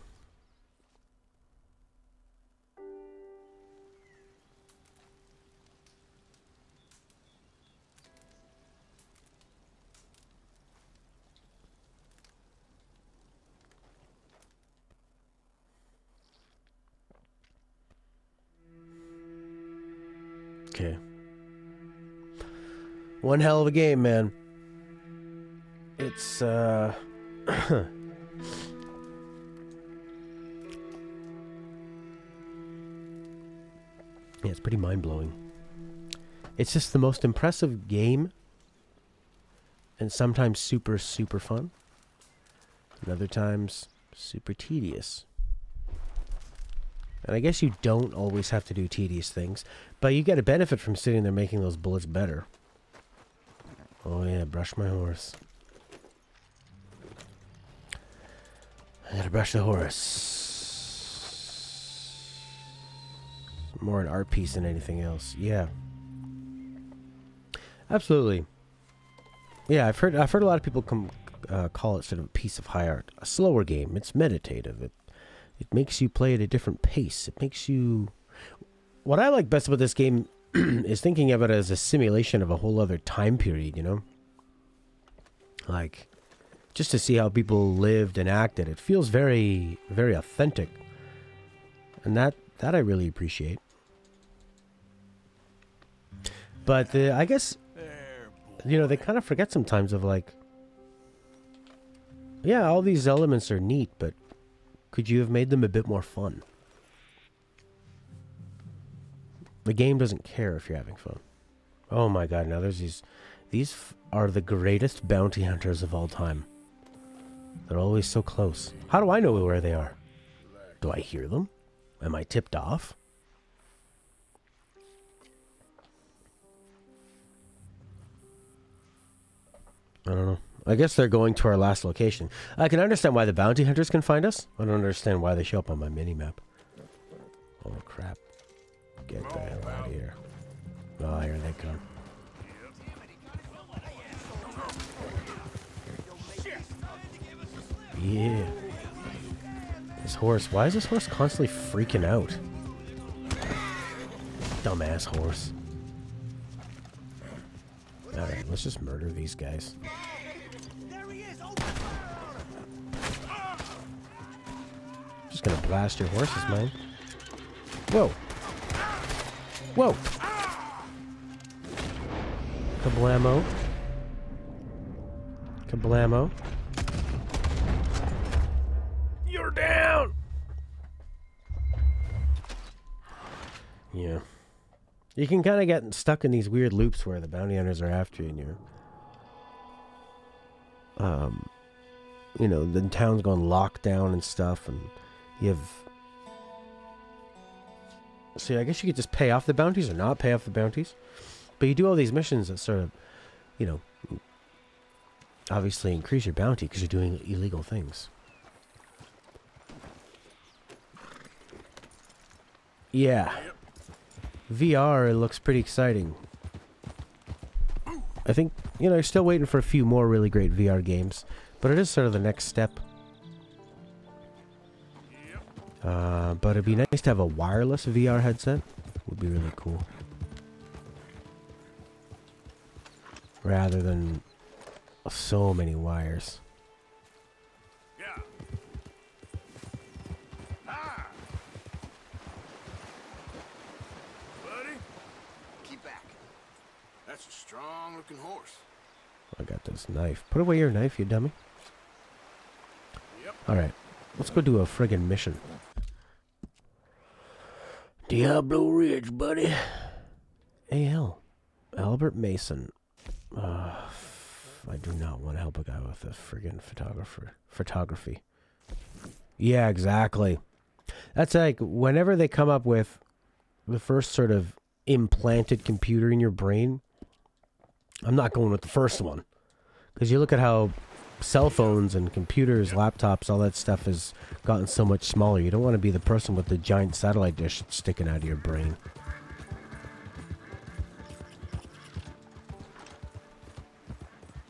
Okay. One hell of a game, man. It's, yeah, it's pretty mind-blowing. It's just the most impressive game. And sometimes super, super fun. And other times, super tedious. And I guess you don't always have to do tedious things, but you get a benefit from sitting there making those bullets better. Oh yeah, brush my horse. I gotta brush the horse. More an art piece than anything else. Yeah. Absolutely. Yeah, I've heard a lot of people call it sort of a piece of high art. A slower game. It's meditative. It makes you play at a different pace. It makes you... What I like best about this game is thinking of it as a simulation of a whole other time period, you know? Like, just to see how people lived and acted. It feels very, very authentic. And that I really appreciate. But I guess, you know, they kind of forget sometimes of like... Yeah, all these elements are neat, but... Could you have made them a bit more fun? The game doesn't care if you're having fun. Oh my god, now there's these... These are the greatest bounty hunters of all time. They're always so close. How do I know where they are? Do I hear them? Am I tipped off? I don't know. I guess they're going to our last location. I can understand why the bounty hunters can find us. I don't understand why they show up on my mini-map. Oh, crap. Get the hell out of here. Oh, here they come. Yeah. This horse. Why is this horse constantly freaking out? Dumbass horse. Alright, let's just murder these guys. Just gonna blast your horses, man. Whoa. Whoa. Kablamo. Kablamo. You're down! Yeah. You can kind of get stuck in these weird loops where the bounty hunters are after you and you're... you know, the town's going lockdown and stuff, and you have... So I guess you could just pay off the bounties or not pay off the bounties. But you do all these missions that sort of, you know, obviously increase your bounty because you're doing illegal things. Yeah. VR, it looks pretty exciting. I think, you know, you're still waiting for a few more really great VR games. But it is sort of the next step. But it'd be nice to have a wireless VR headset. Would be really cool. Rather than So many wires. Yeah. Ah. Buddy, keep back. That's a strong-looking horse. I got this knife. Put away your knife, you dummy. Yep. Alright. Let's go do a friggin' mission. Diablo Ridge, buddy. AL. Albert Mason. I do not want to help a guy with a friggin' photography. Yeah, exactly. That's like, whenever they come up with the first sort of implanted computer in your brain, I'm not going with the first one. Because you look at how cell phones and computers, laptops, all that stuff has gotten so much smaller. You don't want to be the person with the giant satellite dish sticking out of your brain.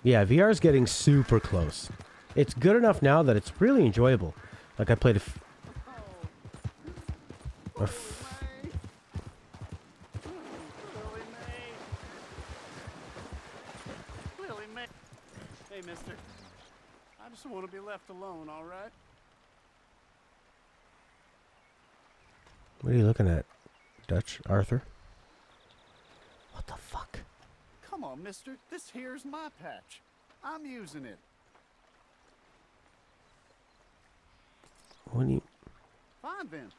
Yeah, VR is getting super close. It's good enough now that it's really enjoyable. Like I played a Hey, mister. I just want to be left alone, all right? What are you looking at, Dutch Arthur? What the fuck? Come on, mister. This here's my patch. I'm using it. What do you... Fine, then.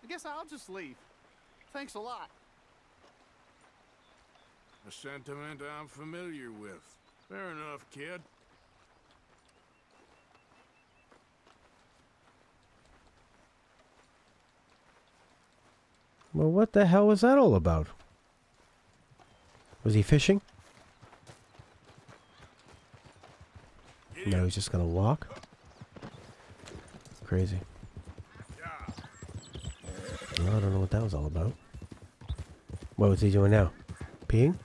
I guess I'll just leave. Thanks a lot. A sentiment I'm familiar with. Fair enough, kid. Well, what the hell was that all about? Was he fishing? No, he's just gonna walk? Crazy. Well, I don't know what that was all about. What was he doing now? Peeing?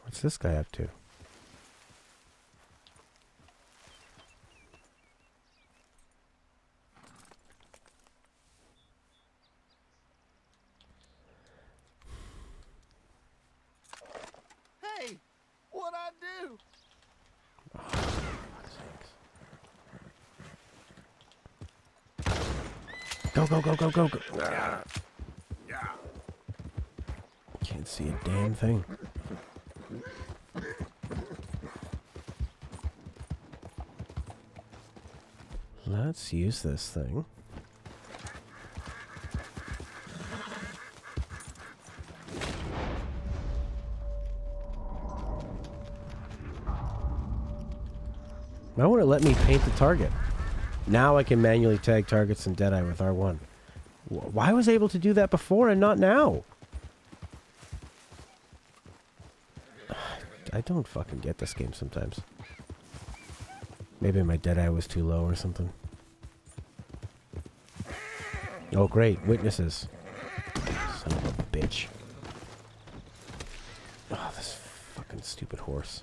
What's this guy up to? Hey, what'd I do? Go, go, go, go, go, go. Yeah. Can't see a damn thing. Let's use this thing. Now won't it let me paint the target? Now I can manually tag targets in Deadeye with R1. Why was I able to do that before and not now? I don't fucking get this game sometimes. Maybe my Deadeye was too low or something. Oh great, witnesses. Son of a bitch. Oh, this fucking stupid horse.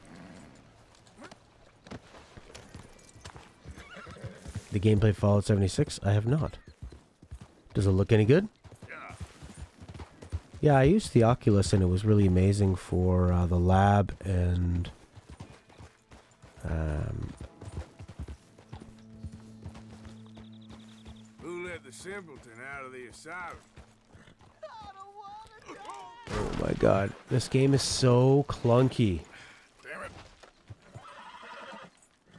The gameplay Fallout 76? I have not. Does it look any good? Yeah, I used the Oculus and it was really amazing for the lab and Who let the simpleton out of the asylum? oh my god, this game is so clunky. Damn it.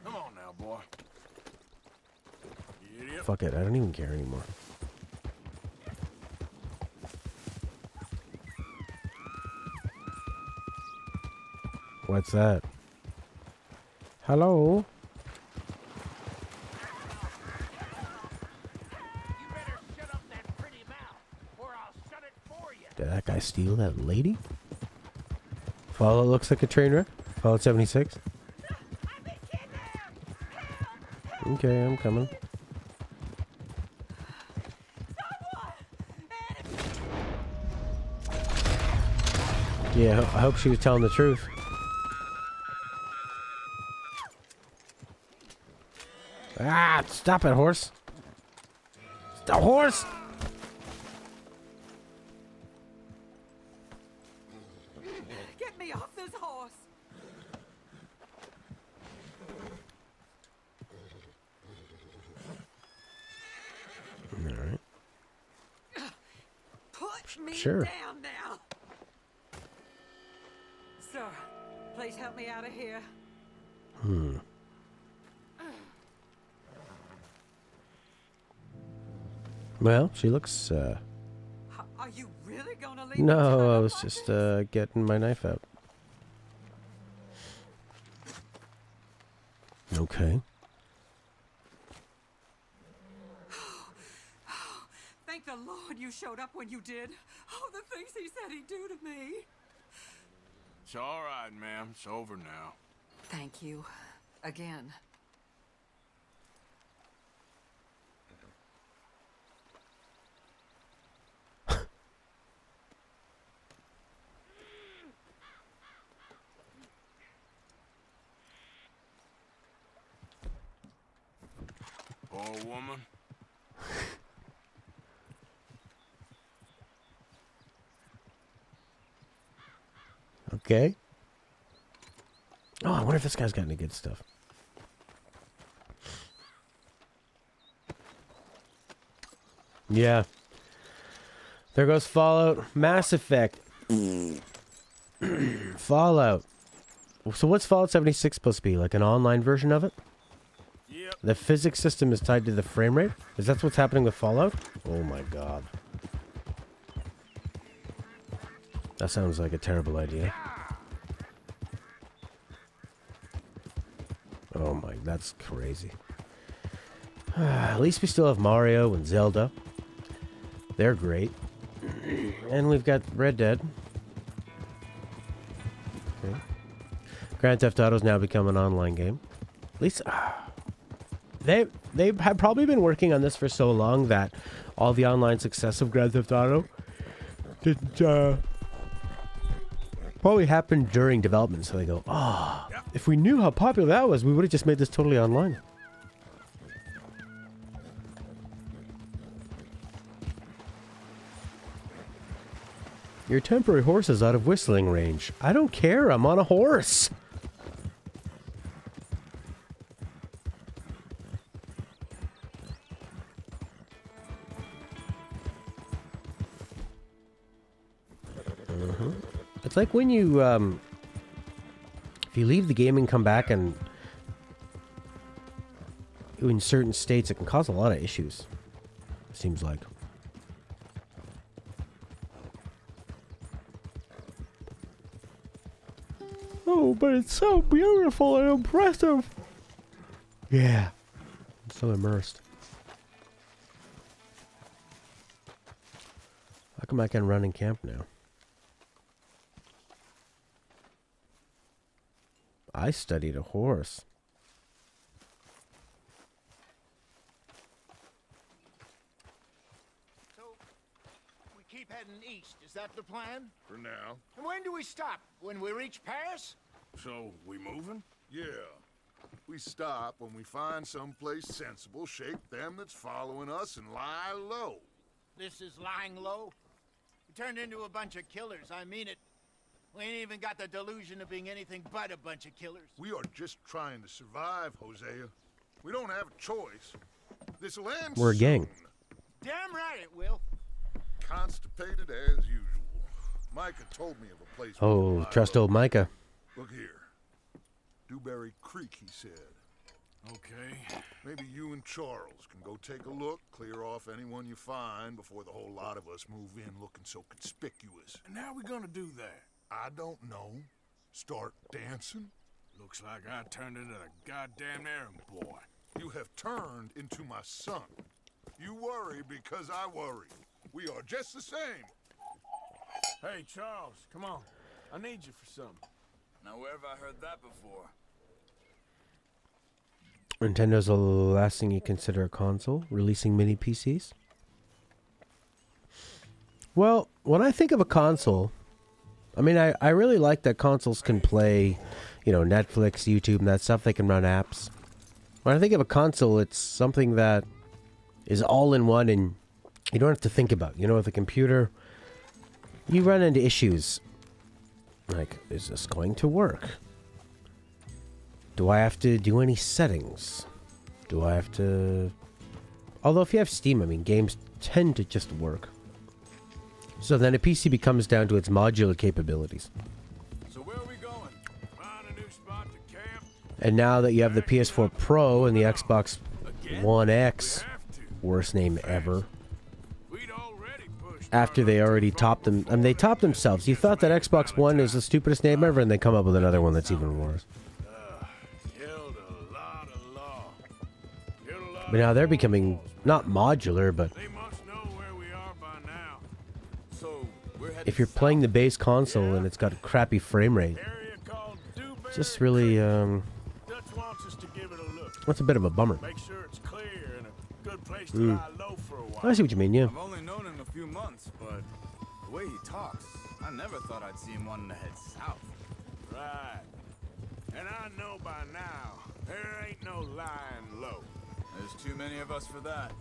Come on now, boy. You idiot. Fuck it, I don't even care anymore. What's that? Hello? You better shut up that pretty mouth, or I'll shut it for you. Did that guy steal that lady? Fallout looks like a train wreck. Fallout 76. Okay, I'm coming. Yeah, I hope she was telling the truth. Ah, stop it, horse. Stop, horse! Get me off this horse! Alright. Put me Sure. down now! Sir, please help me out of here. Well, she looks, Are you really gonna leave me No, tied I up was like just, this? getting my knife out. Okay. Thank the Lord you showed up when you did. Oh, the things he said he'd do to me. It's all right, ma'am. It's over now. Thank you. Again. Poor woman. Okay. Oh, I wonder if this guy's got any good stuff. Yeah. There goes Fallout. Mass Effect. Fallout. So what's Fallout 76 supposed to be? Like an online version of it? Yep. The physics system is tied to the frame rate? Is that what's happening with Fallout? Oh my god. That sounds like a terrible idea. Oh my, that's crazy. At least we still have Mario and Zelda. They're great. And we've got Red Dead. Okay. Grand Theft Auto's now become an online game. At least they have probably been working on this for so long that all the online success of Grand Theft Auto didn't probably happened during development. So they go, oh, if we knew how popular that was, we would have just made this totally online. Your temporary horse is out of whistling range. I don't care, I'm on a horse. It's like when you, if you leave the game and come back and in certain states, it can cause a lot of issues. Seems like. Oh, but it's so beautiful and impressive. Yeah. I'm so immersed. How come I can run in camp now? I studied a horse. So, we keep heading east, is that the plan? For now. And when do we stop? When we reach Paris? So, we moving? Yeah. We stop when we find someplace sensible, shake them that's following us, and lie low. This is lying low? We turned into a bunch of killers, I mean it. We ain't even got the delusion of being anything but a bunch of killers. We are just trying to survive, Hosea. We don't have a choice. This'll end We're a gang. soon. Damn right it will. Constipated as usual. Micah told me of a place we can Oh, lie trust low. old Micah. Look here. Dewberry Creek, he said. Okay. Maybe you and Charles can go take a look, clear off anyone you find before the whole lot of us move in looking so conspicuous. And how we gonna do that? I don't know. Start dancing? Looks like I turned into the goddamn errand boy. You have turned into my son. You worry because I worry. We are just the same. Hey, Charles, come on. I need you for something. Now, where have I heard that before? Nintendo's the last thing you consider a console, releasing mini PCs. Well, when I think of a console, I mean, I really like that consoles can play, you know, Netflix, YouTube, and that stuff. They can run apps. When I think of a console, it's something that is all in one and you don't have to think about. You know, with a computer, you run into issues. Like, is this going to work? Do I have to do any settings? Do I have to... Although if you have Steam, I mean, games tend to just work. So then a PC becomes down to its modular capabilities. So where are we going? Find a new spot to camp? And now that you have the PS4 Pro and the Xbox One X, worst name ever, after they already topped them, I mean, they topped themselves. You thought that Xbox One is the stupidest name ever, and they come up with another one that's even worse. But now they're becoming not modular, but if you're playing the base console and it's got a crappy frame rate, it's just really, that's a bit of a bummer. I see what you mean, yeah. I've only known him a few months, but the way he talks, I never thought I'd see him wanting to head south. Right. And I know by now, there ain't no lying low. There's too many of us for that.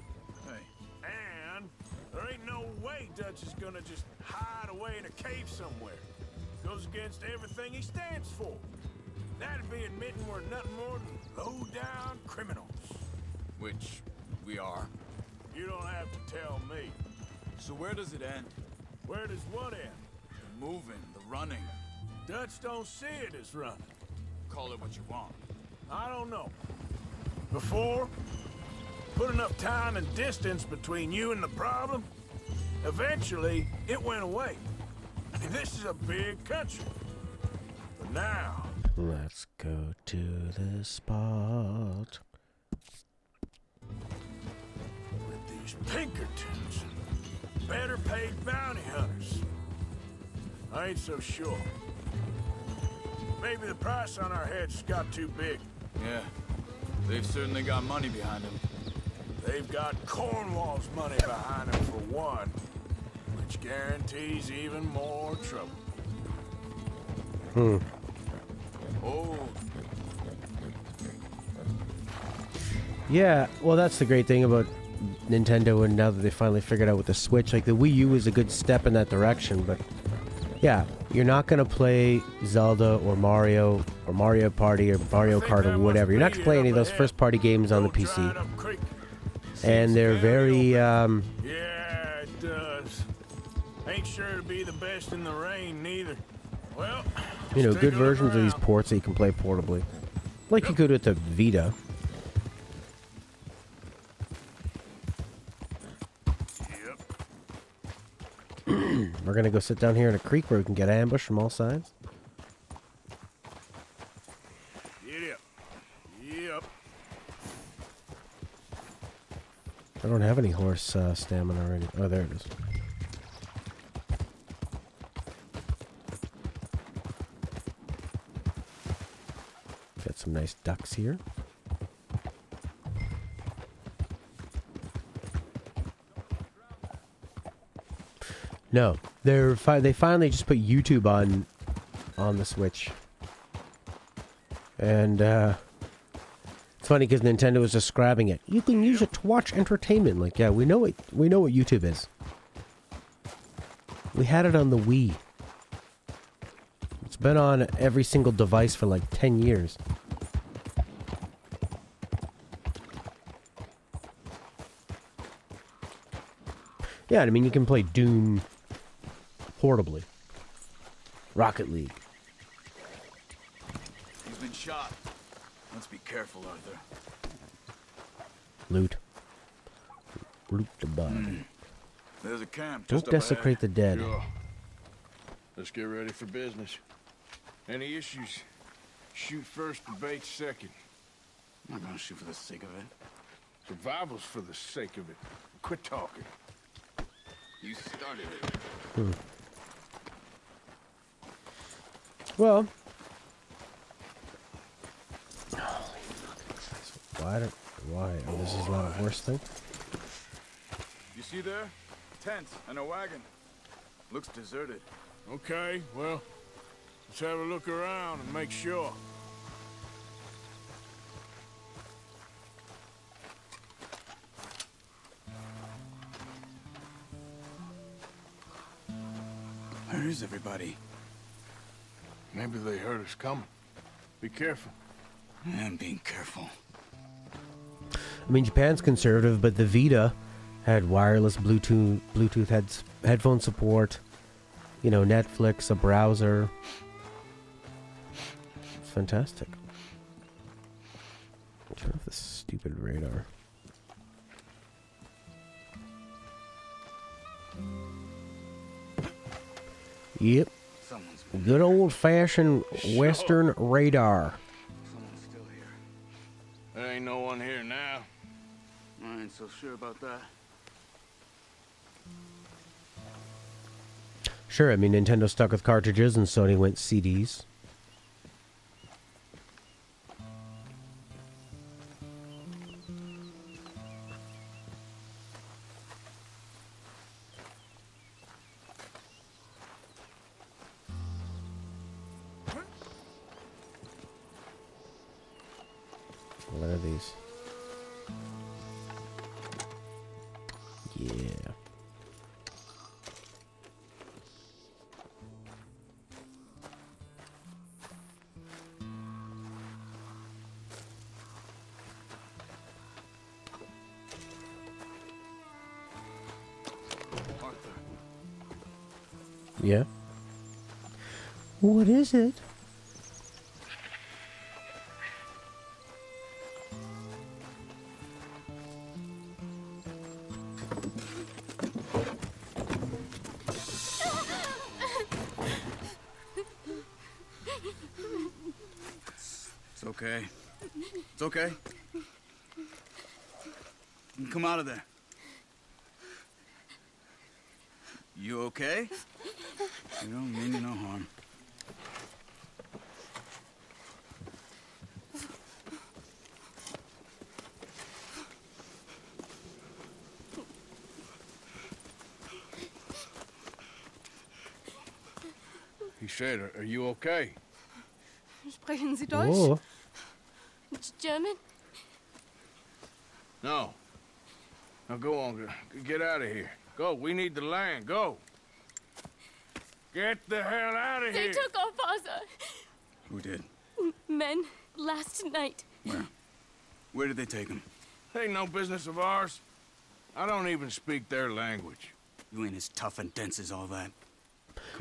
Hey. And there ain't no way Dutch is gonna just hide away in a cave somewhere. Goes against everything he stands for. That'd be admitting we're nothing more than low-down criminals. Which we are. You don't have to tell me. So where does it end? Where does what end? The moving, the running. Dutch don't see it as running. Call it what you want. I don't know. Before, put enough time and distance between you and the problem, eventually it went away. I mean, this is a big country. But now... Let's go to the spot. With these Pinkertons and better paid bounty hunters, I ain't so sure. Maybe the price on our heads got too big. Yeah, they've certainly got money behind them. They've got Cornwall's money behind them for one, which guarantees even more trouble. Oh. Yeah, well, that's the great thing about Nintendo, and now that they finally figured out with the Switch, like the Wii U was a good step in that direction, but yeah, you're not gonna play Zelda or Mario Party or Mario Kart or whatever. You're not gonna play any of those first-party games on the PC, and they're very Yeah, it does. Ain't sure to be the best in the rain neither. Well, you know, good versions of these ports that you can play portably, like you could with the Vita. We're gonna go sit down here in a creek where we can get ambushed from all sides. Yep. Yep. I don't have any horse stamina already. Oh, there it is. Got some nice ducks here. No, they finally just put YouTube on the Switch, and it's funny because Nintendo was describing it. You can use it to watch entertainment. Like, yeah, we know what YouTube is. We had it on the Wii. It's been on every single device for like 10 years. Yeah, I mean, you can play Doom portably. Rocket League. He's been shot. Let's be careful, Arthur. Loot. Loot the body. There's a camp. Don't desecrate the dead. Sure. Let's get ready for business. Any issues? Shoot first, debate second. I'm not gonna shoot for the sake of it. Survival's for the sake of it. Quit talking. You started it. Well. Why? Oh, this is not a horse thing? You see there? Tent and a wagon. Looks deserted. Okay, well, let's have a look around and make sure. Where is everybody? Maybe they heard us coming. Be careful. I'm being careful. I mean, Japan's conservative, but the Vita had wireless Bluetooth headphone support. You know, Netflix, a browser. It's fantastic. Turn off this stupid radar. Yep. Good old-fashioned Western radar. Someone's still here. There ain't no one here now. I ain't so sure about that. Sure, I mean, Nintendo stuck with cartridges and Sony went CDs. What are these? Yeah. Yeah. What is it? It's okay. It's okay. You can come out of there. You okay? You don't mean you no harm. He said, are you okay? Sprechen Sie Deutsch? Oh. German? No. Now go on, get out of here. Go, we need the land, go. Get the hell out of They here. took our father. Who did? Men, last night. Where? Where did they take him? Ain't no business of ours. I don't even speak their language. You ain't as tough and dense as all that.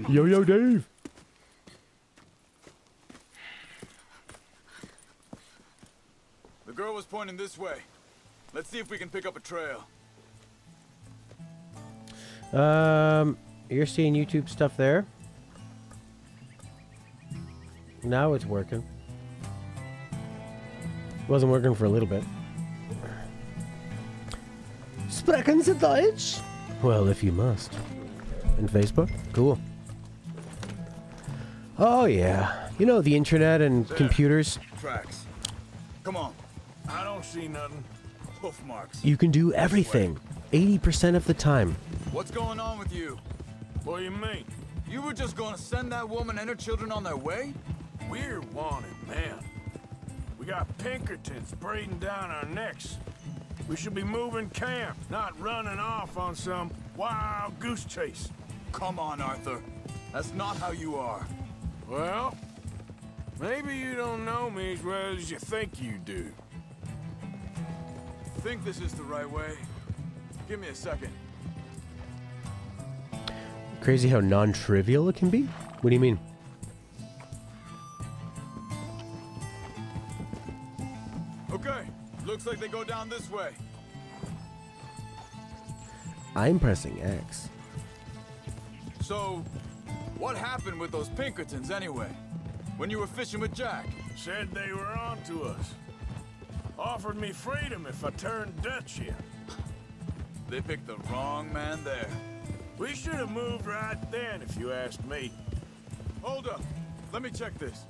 Yo, Dave. The girl was pointing this way. Let's see if we can pick up a trail. You're seeing YouTube stuff there. Now it's working. Wasn't working for a little bit. Sprechen Sie Deutsch? Well, if you must. And Facebook? Cool. Oh, yeah. You know, the internet and computers. Tracks. Come on. I don't see nothing. Hoof marks. You can do everything. 80% of the time. What's going on with you? What do you mean? You were just gonna send that woman and her children on their way? We're wanted, man. We got Pinkertons breathing down our necks. We should be moving camp, not running off on some wild goose chase. Come on, Arthur. That's not how you are. Well, maybe you don't know me as well as you think you do. Think this is the right way? Give me a second. Crazy how non-trivial it can be? What do you mean? Okay, looks like they go down this way. I'm pressing X. So, what happened with those Pinkertons anyway? When you were fishing with Jack? Said they were on to us. Offered me freedom if I turned Dutch here. They picked the wrong man there. We should have moved right then, if you asked me. Hold up. Let me check this.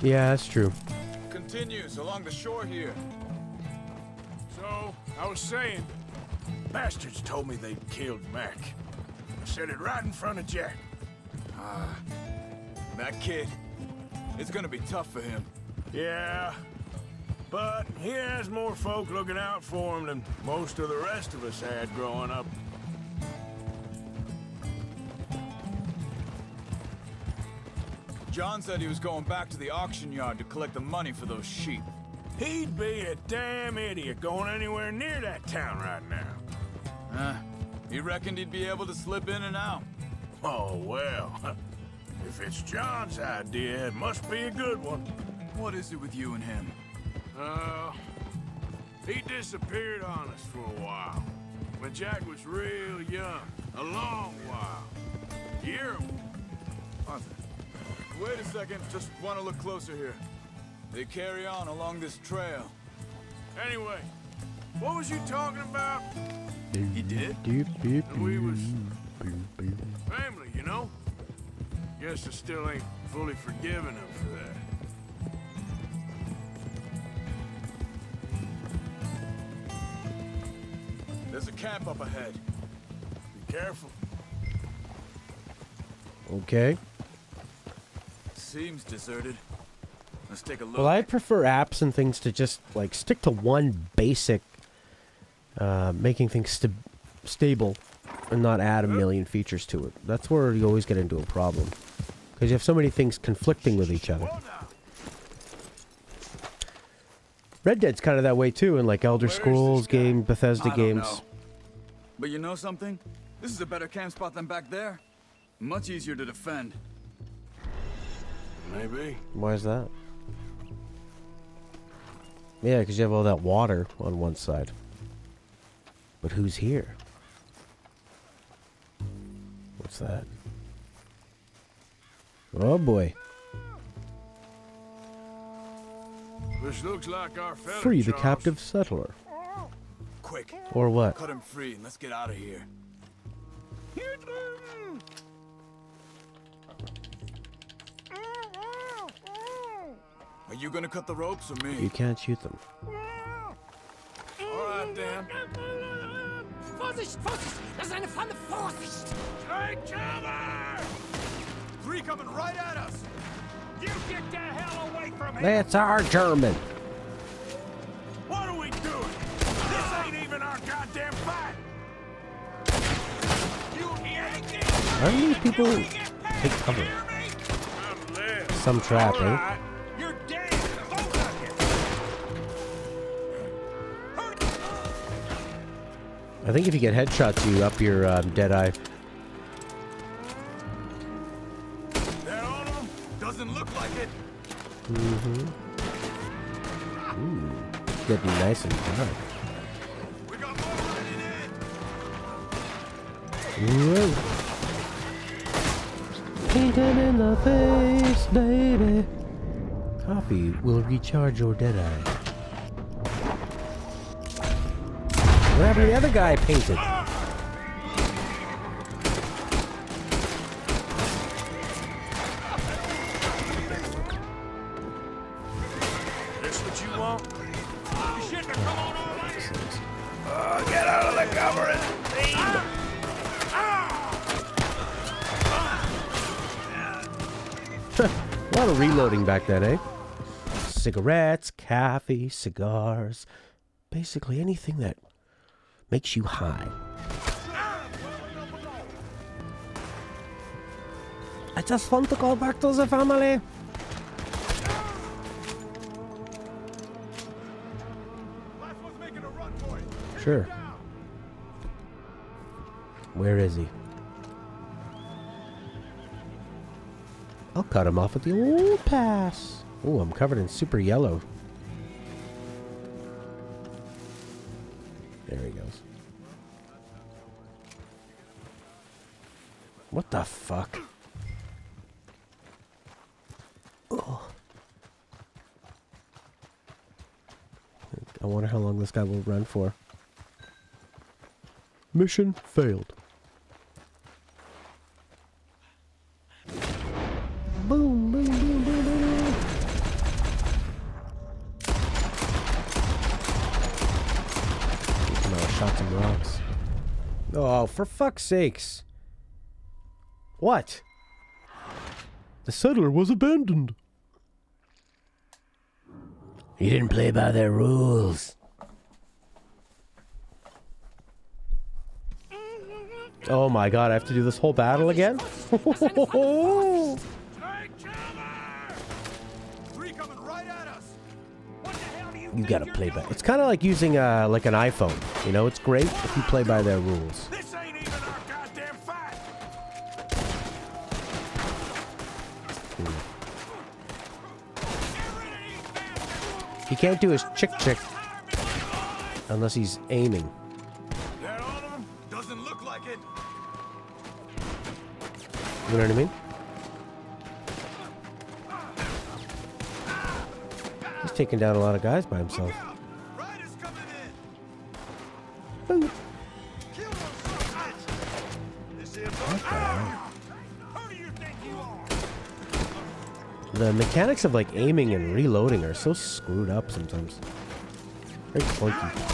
Yeah, that's true. Continues along the shore here. So, I was saying, bastards told me they'd killed Mac. Said it right in front of Jack. That kid. It's gonna be tough for him. Yeah, but he has more folk looking out for him than most of the rest of us had growing up. John said he was going back to the auction yard to collect the money for those sheep. He'd be a damn idiot going anywhere near that town right now. He reckoned he'd be able to slip in and out. Oh, well. If it's John's idea, it must be a good one. What is it with you and him? He disappeared on us for a while. When Jack was real young. A long while. A year. Arthur, wait a second. Just want to look closer here. They carry on along this trail. Anyway, what was you talking about? He did? And we was family, you know? Guess I still ain't fully forgiven him for that. There's a camp up ahead. Be careful. Okay. Seems deserted. Let's take a look. Well, I prefer apps and things to just, like, stick to one basic, making things stable and not add a million features to it. That's where you always get into a problem. Because you have so many things conflicting with each other. Red Dead's kind of that way, too, in, like, Elder Scrolls game, Bethesda games. Know. But you know something? This is a better camp spot than back there. Much easier to defend. Maybe. Why is that? Yeah, because you have all that water on one side. But who's here? What's that? Oh boy. This looks like our fella, Free the Charles. captive settler. Quick. Or what? Cut him free and let's get out of here. Are you gonna cut the ropes or me? You can't shoot them. All right, then. Vorsicht, Vorsicht! Das ist eine Falle, Vorsicht! Take cover! Three coming right at us! You get the hell away from him! That's our German. What are we doing? This ain't even our goddamn fight! How do these people take cover? Some trap, eh? You're dead! Both of you! I think if you get headshots, you up your Deadeye. That all of them? Doesn't look like it. Mm-hmm. Ooh, getting nice and dark. We got more running in. Whoa. Paint him in the face, baby. Coffee will recharge your Deadeye. What happened to the other guy I painted? This what you want? You shouldn't have come on all night. Get out of the cover and A lot of reloading back then, eh? Cigarettes, coffee, cigars. Basically anything that makes you high. I just want to go back to the family. Sure. Where is he? I'll cut him off with the old pass. Oh, I'm covered in super yellow. There he goes. What the fuck? Oh. I wonder how long this guy will run for. Mission failed. Boom, boom, boom, boom, boom, boom. No, I shot some rocks. Oh, for fuck's sakes. What? The settler was abandoned. You didn't play by their rules. Oh my god, I have to do this whole battle again? You gotta play by... It's kind of like using like an iPhone. You know, it's great if you play by their rules. This ain't even our goddamn fight. He can't do his chick unless he's aiming. That all of them? Doesn't look like it. You know what I mean? He's taking down a lot of guys by himself. Boom. What the hell? The mechanics of like aiming and reloading are so screwed up sometimes. Very clunky.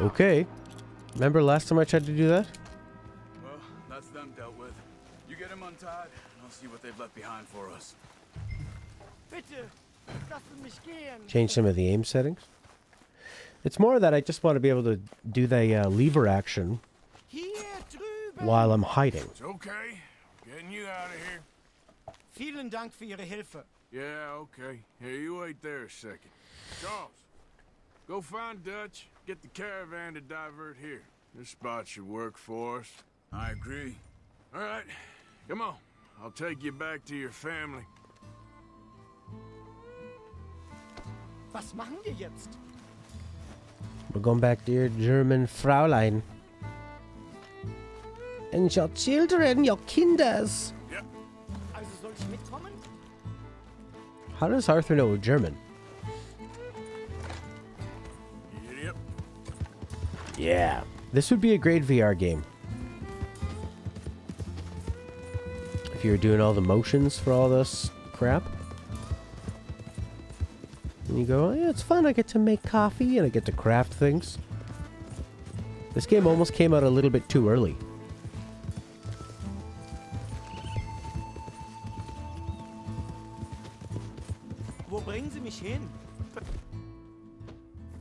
Okay. Remember last time I tried to do that? Well, that's them dealt with. You get them untied, and I'll see what they've left behind for us. Change some of the aim settings. It's more that I just want to be able to do the lever action while I'm hiding. It's okay. Getting you out of here. Vielen Dank für Ihre Hilfe. Yeah, okay. Here, you wait there a second. Charles, go find Dutch. Get the caravan to divert here. This spot should work for us. I agree. All right, come on. I'll take you back to your family. Was machen wir jetzt? We're going back to your German Fraulein. And your children, your kinders. Yep. Also soll ich mitkommen? How does Arthur know German? Yep. Yeah. This would be a great VR game. If you were doing all the motions for all this crap. And you go, oh, yeah, it's fun. I get to make coffee and I get to craft things. This game almost came out a little bit too early. Wo bringen Sie mich hin? What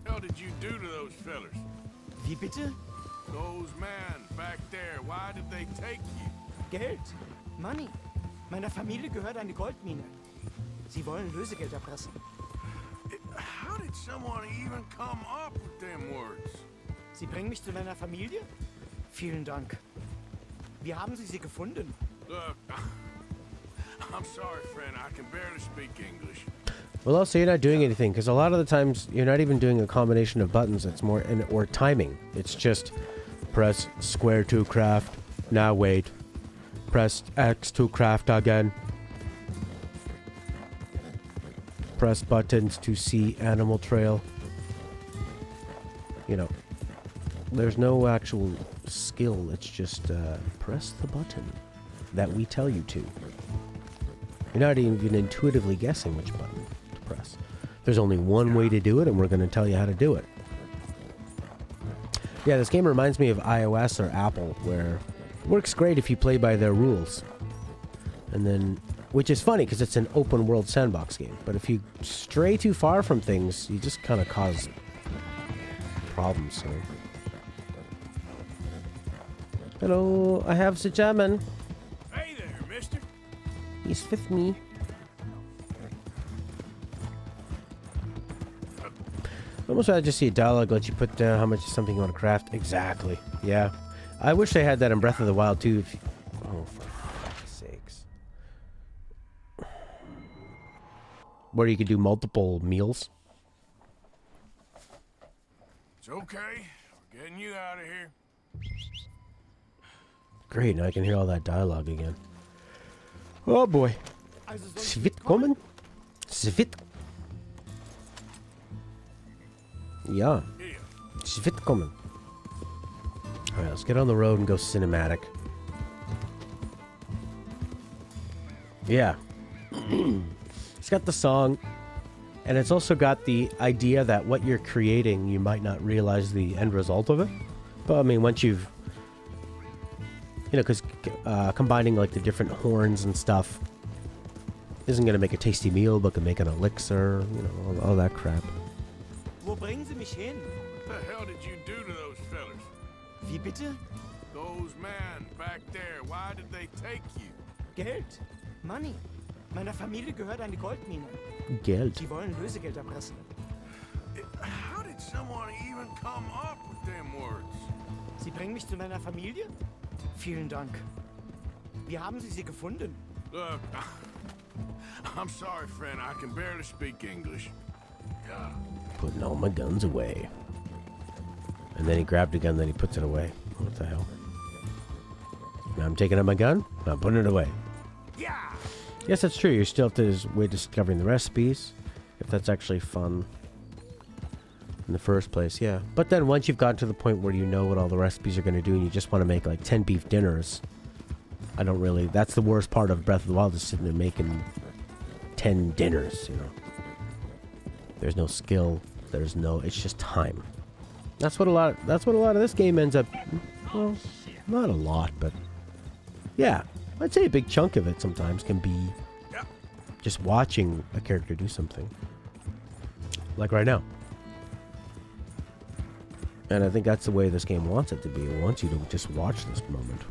the hell did you do to those fellers? Wie bitte? Those men back there, why did they take you? Geld. Money. Meiner Familie gehört eine Goldmine. Sie wollen Lösegeld erpressen. How did someone even come up with them words? Sie bringen mich zu meiner Familie? Vielen Dank. Wie haben Sie sie gefunden? Look, I'm sorry, friend. I can barely speak English. Well, also, you're not doing anything, because a lot of the times, you're not even doing a combination of buttons. It's more, or timing. It's just press square to craft. Now wait. Press X to craft again. Press buttons to see animal trail. You know, there's no actual skill. It's just press the button that we tell you to. You're not even intuitively guessing which button to press. There's only one way to do it, and we're going to tell you how to do it. Yeah, this game reminds me of iOS or Apple, where it works great if you play by their rules. And then, which is funny because it's an open world sandbox game. But if you stray too far from things, you just kind of cause problems. So. Hello, I have the German. Hey there, mister. He's with me. Almost I just see a dialogue let you put down how much of something you want to craft. Exactly. Yeah. I wish they had that in Breath of the Wild too. If you, oh, for fuck's sakes. Where you could do multiple meals. It's okay. We're getting you out of here. Great, now I can hear all that dialogue again. Oh boy. Svit kommen? Svit. Yeah. Svit kommen. Alright, let's get on the road and go cinematic. Yeah. It's got the song. And it's also got the idea that what you're creating, you might not realize the end result of it. But I mean, once you've, you know, because combining like the different horns and stuff isn't going to make a tasty meal, but can make an elixir, you know, all that crap. Wo bringen Sie mich hin? What the hell did you do to those fellas? Wie bitte? Those men back there, why did they take you? Geld. Money. Meiner Familie gehört eine Goldmine. Geld. Sie wollen Lösegeld erpressen. How did someone even come up with them words? Sie bringen mich zu meiner Familie? Vielen Dank. Wie haben Sie sie gefunden? Look, I'm sorry, friend. I can barely speak English. Yeah. Putting all my guns away. And then he grabbed a gun, then he puts it away. What the hell? Now I'm taking out my gun, now I'm putting it away. Yeah. Yes, that's true. You still have to wait discovering the recipes, if that's actually fun in the first place, yeah. But then once you've gotten to the point where you know what all the recipes are going to do and you just want to make like 10 beef dinners, I don't really... That's the worst part of Breath of the Wild, is sitting there making 10 dinners, you know. There's no skill. There's no... It's just time. That's what a lot of this game ends up... Well, not a lot, but... Yeah. I'd say a big chunk of it sometimes can be just watching a character do something. Like right now. And I think that's the way this game wants it to be. It wants you to just watch this moment.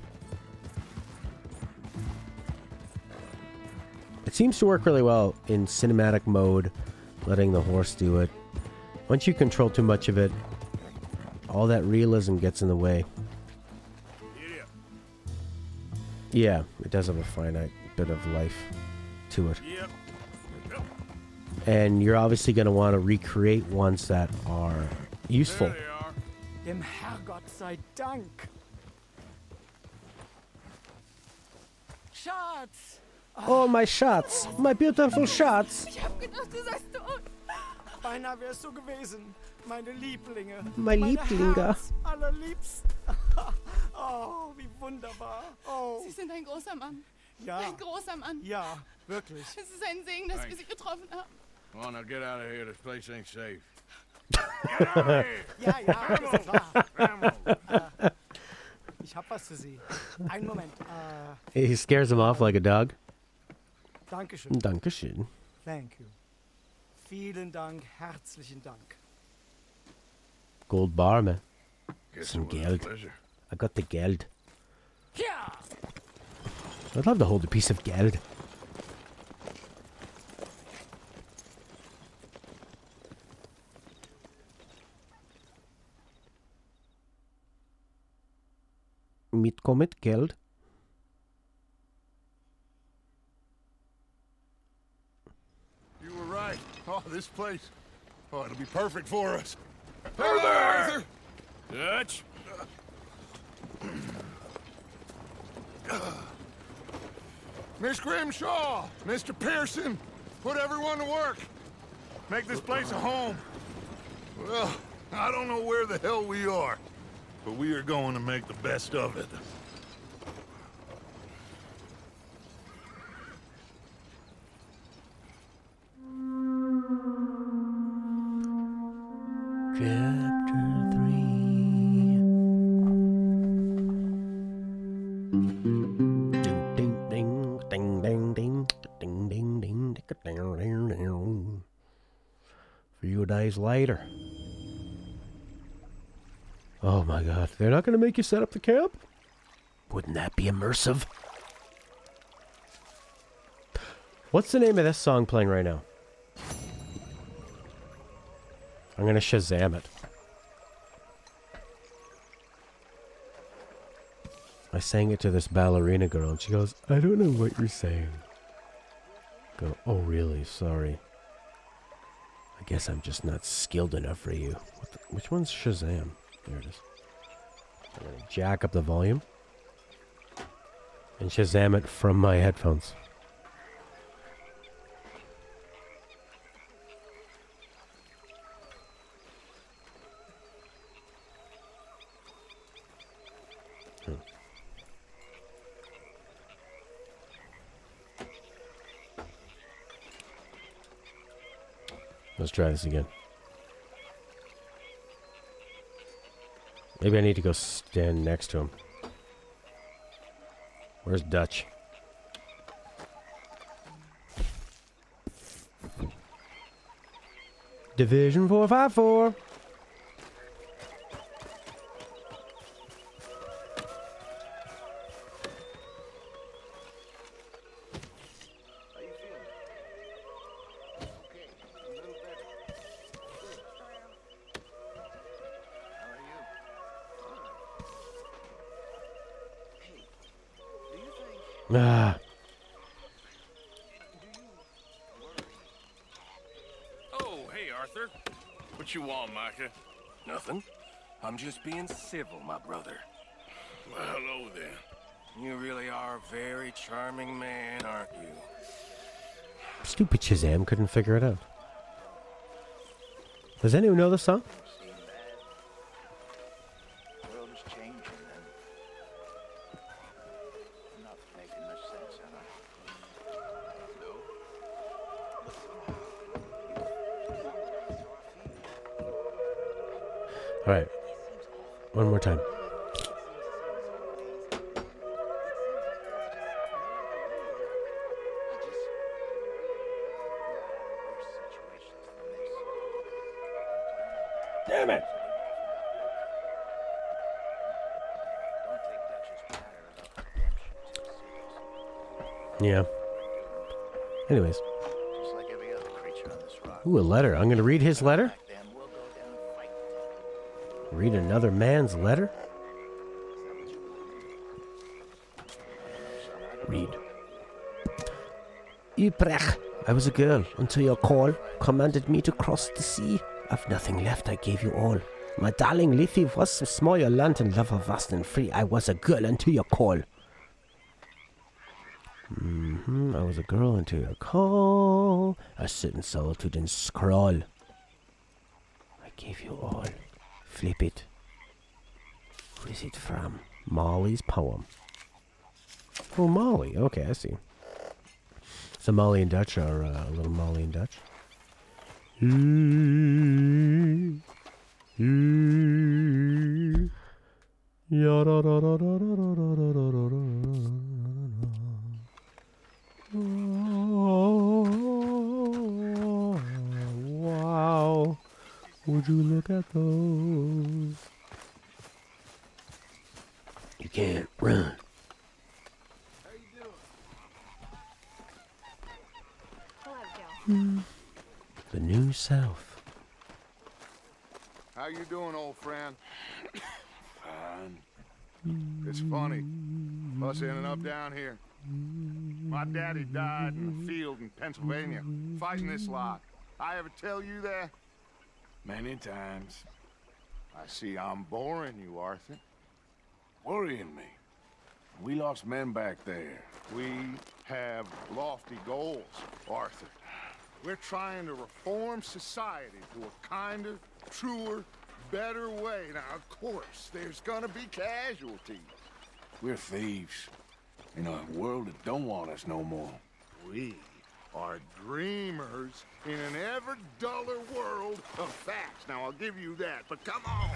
It seems to work really well in cinematic mode, letting the horse do it. Once you control too much of it, all that realism gets in the way. Yeah, it does have a finite bit of life to it. Yep. And you're obviously going to want to recreate ones that are useful. There they are. Dem Herrgott sei Dank. Schatz! Oh, my shots! My beautiful shots! Ich hab gedacht, du seist tot. Beinahe wärst du gewesen. Meine Lieblinge. Mein Meine Lieblinge. Herz allerliebst. Oh, wie wunderbar. Oh. Sie sind ein großer Mann. Ja. Ein großer Mann. Ja, wirklich. Es ist ein Segen, dass wir Sie getroffen haben. Come on, now get out of here. This place ain't safe. Ja, ja, ist klar. Ich hab was für Sie. Einen Moment. He scares him off like a dog. Dankeschön. Dankeschön. Thank you. Vielen Dank, herzlichen Dank. Gold bar, man. Guess Some it was a Geld. pleasure. I got the Geld. Ja. I'd love to hold a piece of Geld. Mitkommet Geld. You were right. Oh, this place. Oh, it'll be perfect for us. Hey there, Arthur! Dutch? Miss Grimshaw, Mr. Pearson, put everyone to work. Make this place a home. Well, I don't know where the hell we are, but we are going to make the best of it. Chapter 3. Ding ding ding ding ding ding ding ding ding ding. A few days later. Oh my god, they're not gonna make you set up the camp? Wouldn't that be immersive? What's the name of this song playing right now? I'm gonna Shazam it. I sang it to this ballerina girl and she goes, I don't know what you're saying. Go, oh really? Sorry. I guess I'm just not skilled enough for you. Which one's Shazam? There it is. I'm gonna jack up the volume and Shazam it from my headphones. Let's try this again. Maybe I need to go stand next to him. Where's Dutch? Division 454. Ah. Oh, hey, Arthur. What you want, Micah? Nothing. I'm just being civil, my brother. Well, hello, then. You really are a very charming man, aren't you? Stupid Shazam couldn't figure it out. Does anyone know the song? All right, one more time. Damn it! Yeah. Anyways. Ooh, a letter. I'm going to read his letter. Read another man's letter? Read. Utrecht. I was a girl until your call commanded me to cross the sea. I've nothing left, I gave you all. My darling Liffy was small your land and lover vast and free. I was a girl until your call. I was a girl until your call. I sit in solitude and scroll. I gave you all. Flip it. Who is it from? Molly's poem. Oh, Molly. Okay, I see. So Molly and Dutch are a little Molly and Dutch. Wow. Would you look at those? You can't run. The New South. How you doing, old friend? Fine. It's funny, us ending up down here. My daddy died in the field in Pennsylvania, fighting this lot. I ever tell you that? Many times. I see I'm boring you, Arthur. Worrying me. We lost men back there. We have lofty goals, Arthur. We're trying to reform society to a kinder, truer, better way. Now, of course, there's gonna be casualties. We're thieves in a world that don't want us no more. We are dreamers in an ever duller world of facts. Now, I'll give you that, but come on.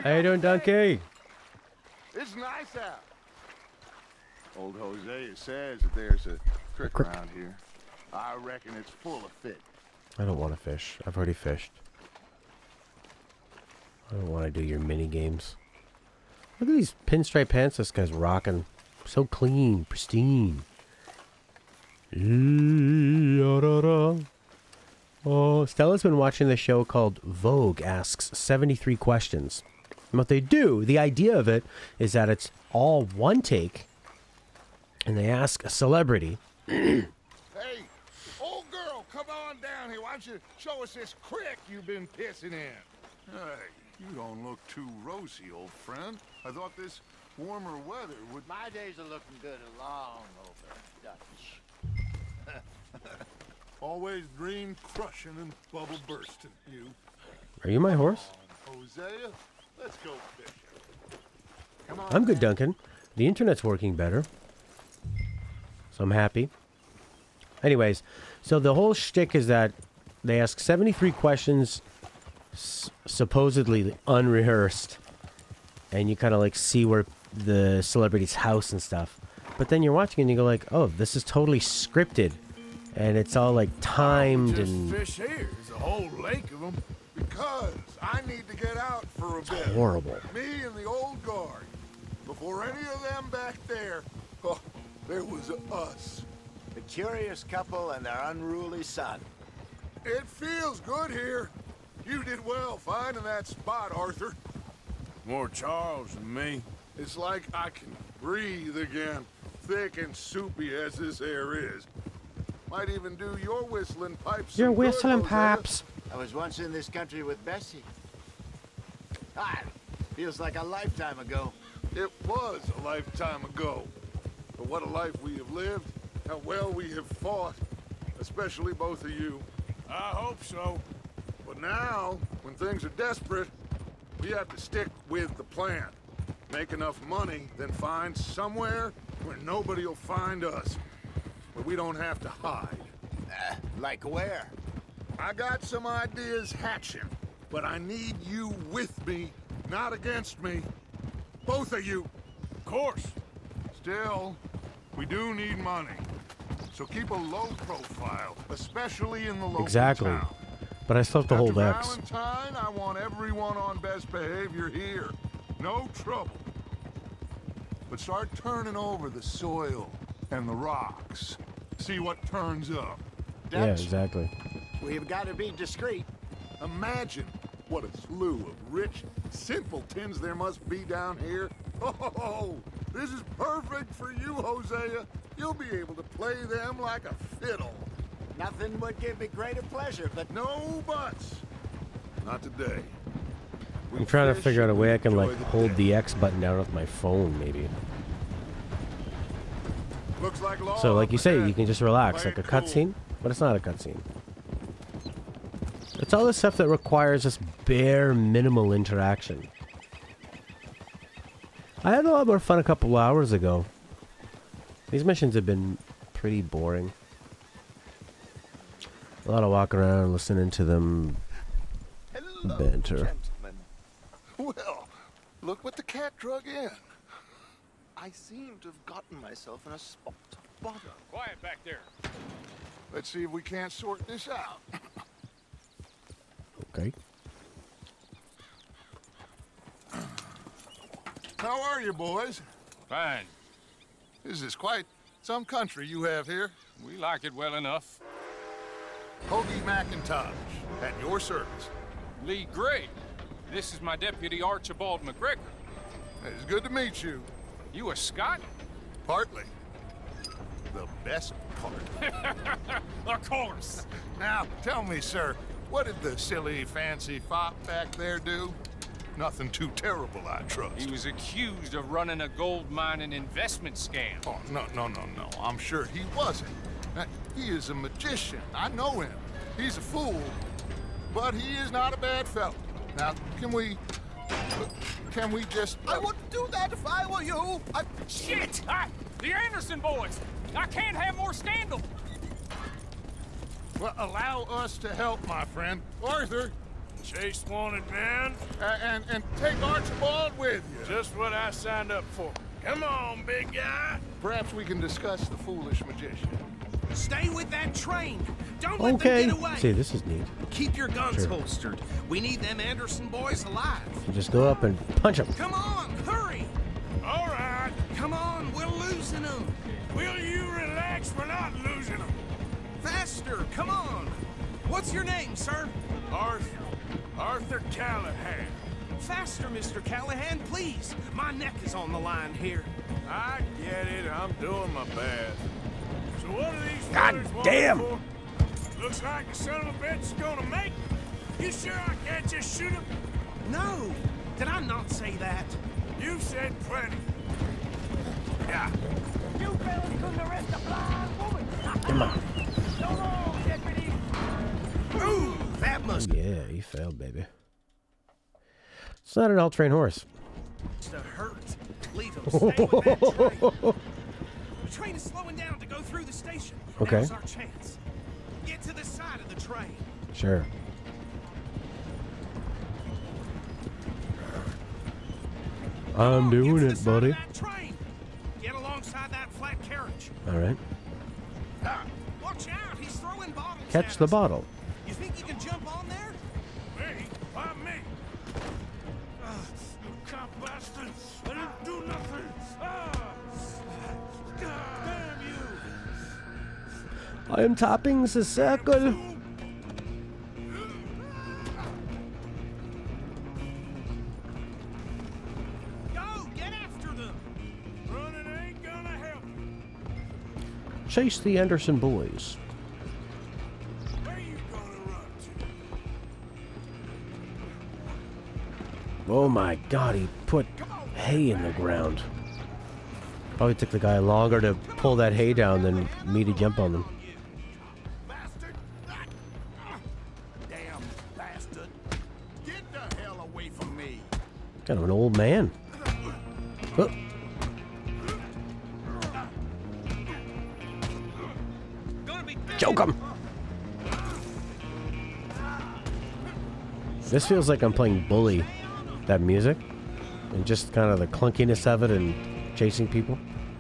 How you doing, Donkey? It's nice out. Old Hosea says that there's a creek around here. I reckon it's full of fish. I don't want to fish. I've already fished. I don't want to do your mini games. Look at these pinstripe pants this guy's rocking. So clean, pristine. Oh, Stella's been watching this show called Vogue Asks 73 Questions. And what they do, the idea of it, is that it's all one take, and they ask a celebrity. Hey, old girl, come on down here. Why don't you show us this creek you've been pissing in? Hey, you don't look too rosy, old friend. I thought this warmer weather would... My days are looking good along over Dutch. Always dream crushing and bubble bursting, you. Are you my horse? Hosea, let's go fishing. Come on. I'm good, Duncan. The internet's working better. So I'm happy. Anyways, so the whole shtick is that They ask 73 questions, supposedly unrehearsed, and you kind of like see where the celebrity's house and stuff. But then you're watching and you go like, oh, this is totally scripted, and it's all like timed and Fish here. There's a whole lake of them. Because I need to get out for a bit. horrible. Me and the old guard. Before any of them back there, oh, there was us. The curious couple and their unruly son. It feels good here. You did well finding that spot, Arthur. More Charles than me. It's like I can breathe again, thick and soupy as this air is. Might even do your whistling pipes. Your some good, whistling Hosea. pipes. I was once in this country with Bessie. Ah, feels like a lifetime ago. It was a lifetime ago. But what a life we have lived. How well we have fought. Especially both of you. I hope so. But now, when things are desperate, we have to stick with the plan. Make enough money, then find somewhere where nobody will find us. Where we don't have to hide. Like where? I got some ideas hatching, but I need you with me, not against me. Both of you. Of course. Still, we do need money. So keep a low profile, especially in the local Exactly. town. But I still have to hold After X. Valentine, I want everyone on best behavior here. No trouble. But start turning over the soil and the rocks. See what turns up. Yeah, exactly. We've got to be discreet. Imagine what a slew of rich simpletons there must be down here. Oh, this is perfect for you, Hosea. You'll be able to play them like a fiddle. Nothing would give me greater pleasure, but no buts. Not today. I'm trying to figure out a way I can like hold the X button down with my phone, maybe. Looks like law. So, like you say, you can just relax, Play like a it cool. cutscene, but it's not a cutscene. It's all the stuff that requires just bare minimal interaction. I had a lot more fun a couple hours ago. These missions have been pretty boring. A lot of walking around, listening to them banter. Well, look what the cat drug in. I seem to have gotten myself in a spot of bother. Quiet back there. Let's see if we can't sort this out. Okay. How are you, boys? Fine. This is quite some country you have here. We like it well enough. Hoagie McIntosh, at your service. Lee Gray. This is my deputy Archibald McGregor. It's good to meet you. You a Scot? Partly. The best part. Of course. Now, tell me, sir, what did the silly, fancy fop back there do? Nothing too terrible, I trust. He was accused of running a gold mining investment scam. Oh, no. I'm sure he wasn't. He is a magician. I know him. He's a fool. But he is not a bad fellow. Now, can we just... I wouldn't do that if I were you. Shit! The Anderson boys! I can't have more scandal! Well, allow us to help, my friend. Arthur! Chase wanted man. And take Archibald with you. Just what I signed up for. Come on, big guy. Perhaps we can discuss the foolish magician. Stay with that train. Don't let Okay. them get away. See, this is neat. Keep your guns Sure. holstered. We need them Anderson boys alive. You just go up and punch him. Come on, hurry. All right. Come on, we're losing them. Will you relax? We're not losing them. Faster, come on. What's your name, sir? Arthur Callahan. Faster, Mr. Callahan, please. My neck is on the line here. I get it. I'm doing my best. So what are these God fellas wanting damn. for? Looks like the son of a bitch is gonna make it. You sure I can't just shoot him? No. Did I not say that? You've said plenty. Yeah. You fellas couldn't arrest a blind woman. Come on. So long, deputy. Ooh, that must Yeah, he failed, baby. It's not an all-train horse. have hurt. Leave him. Stay with that train. The train is slowing down to go through the station. Okay. Now's our chance. Get to the side of the train. Sure. I'm doing it, buddy. Get alongside that flat carriage. All right. Watch out, he's throwing bottles. Catch the bottle. You think you can jump on there? Me? Why me? You cop bastard! I didn't do nothing. Damn you! I am topping the circle. Chase the Anderson boys. Oh my God, he put hay in the ground. Probably took the guy longer to pull that hay down than me to jump on them. Damn bastard. Get the hell away from me. Kind of an old man. Oh. Choke him! This feels like I'm playing Bully, that music, and just kind of the clunkiness of it and chasing people.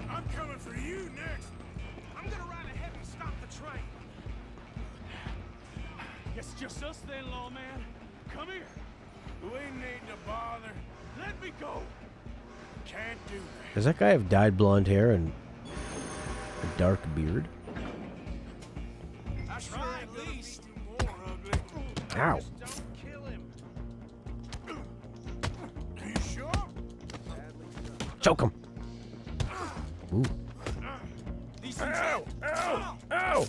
I'm coming for you next. I'm gonna ride ahead and stop the train. Guess it's just us then, lawman. Come here. We ain't need to bother. Let me go. Can't do that. Does that guy have dyed blonde hair and a dark beard? Try at least. More ugly. Ow. Don't kill him. Are you sure? Choke him! Ooh. Ow! Ow! Ow!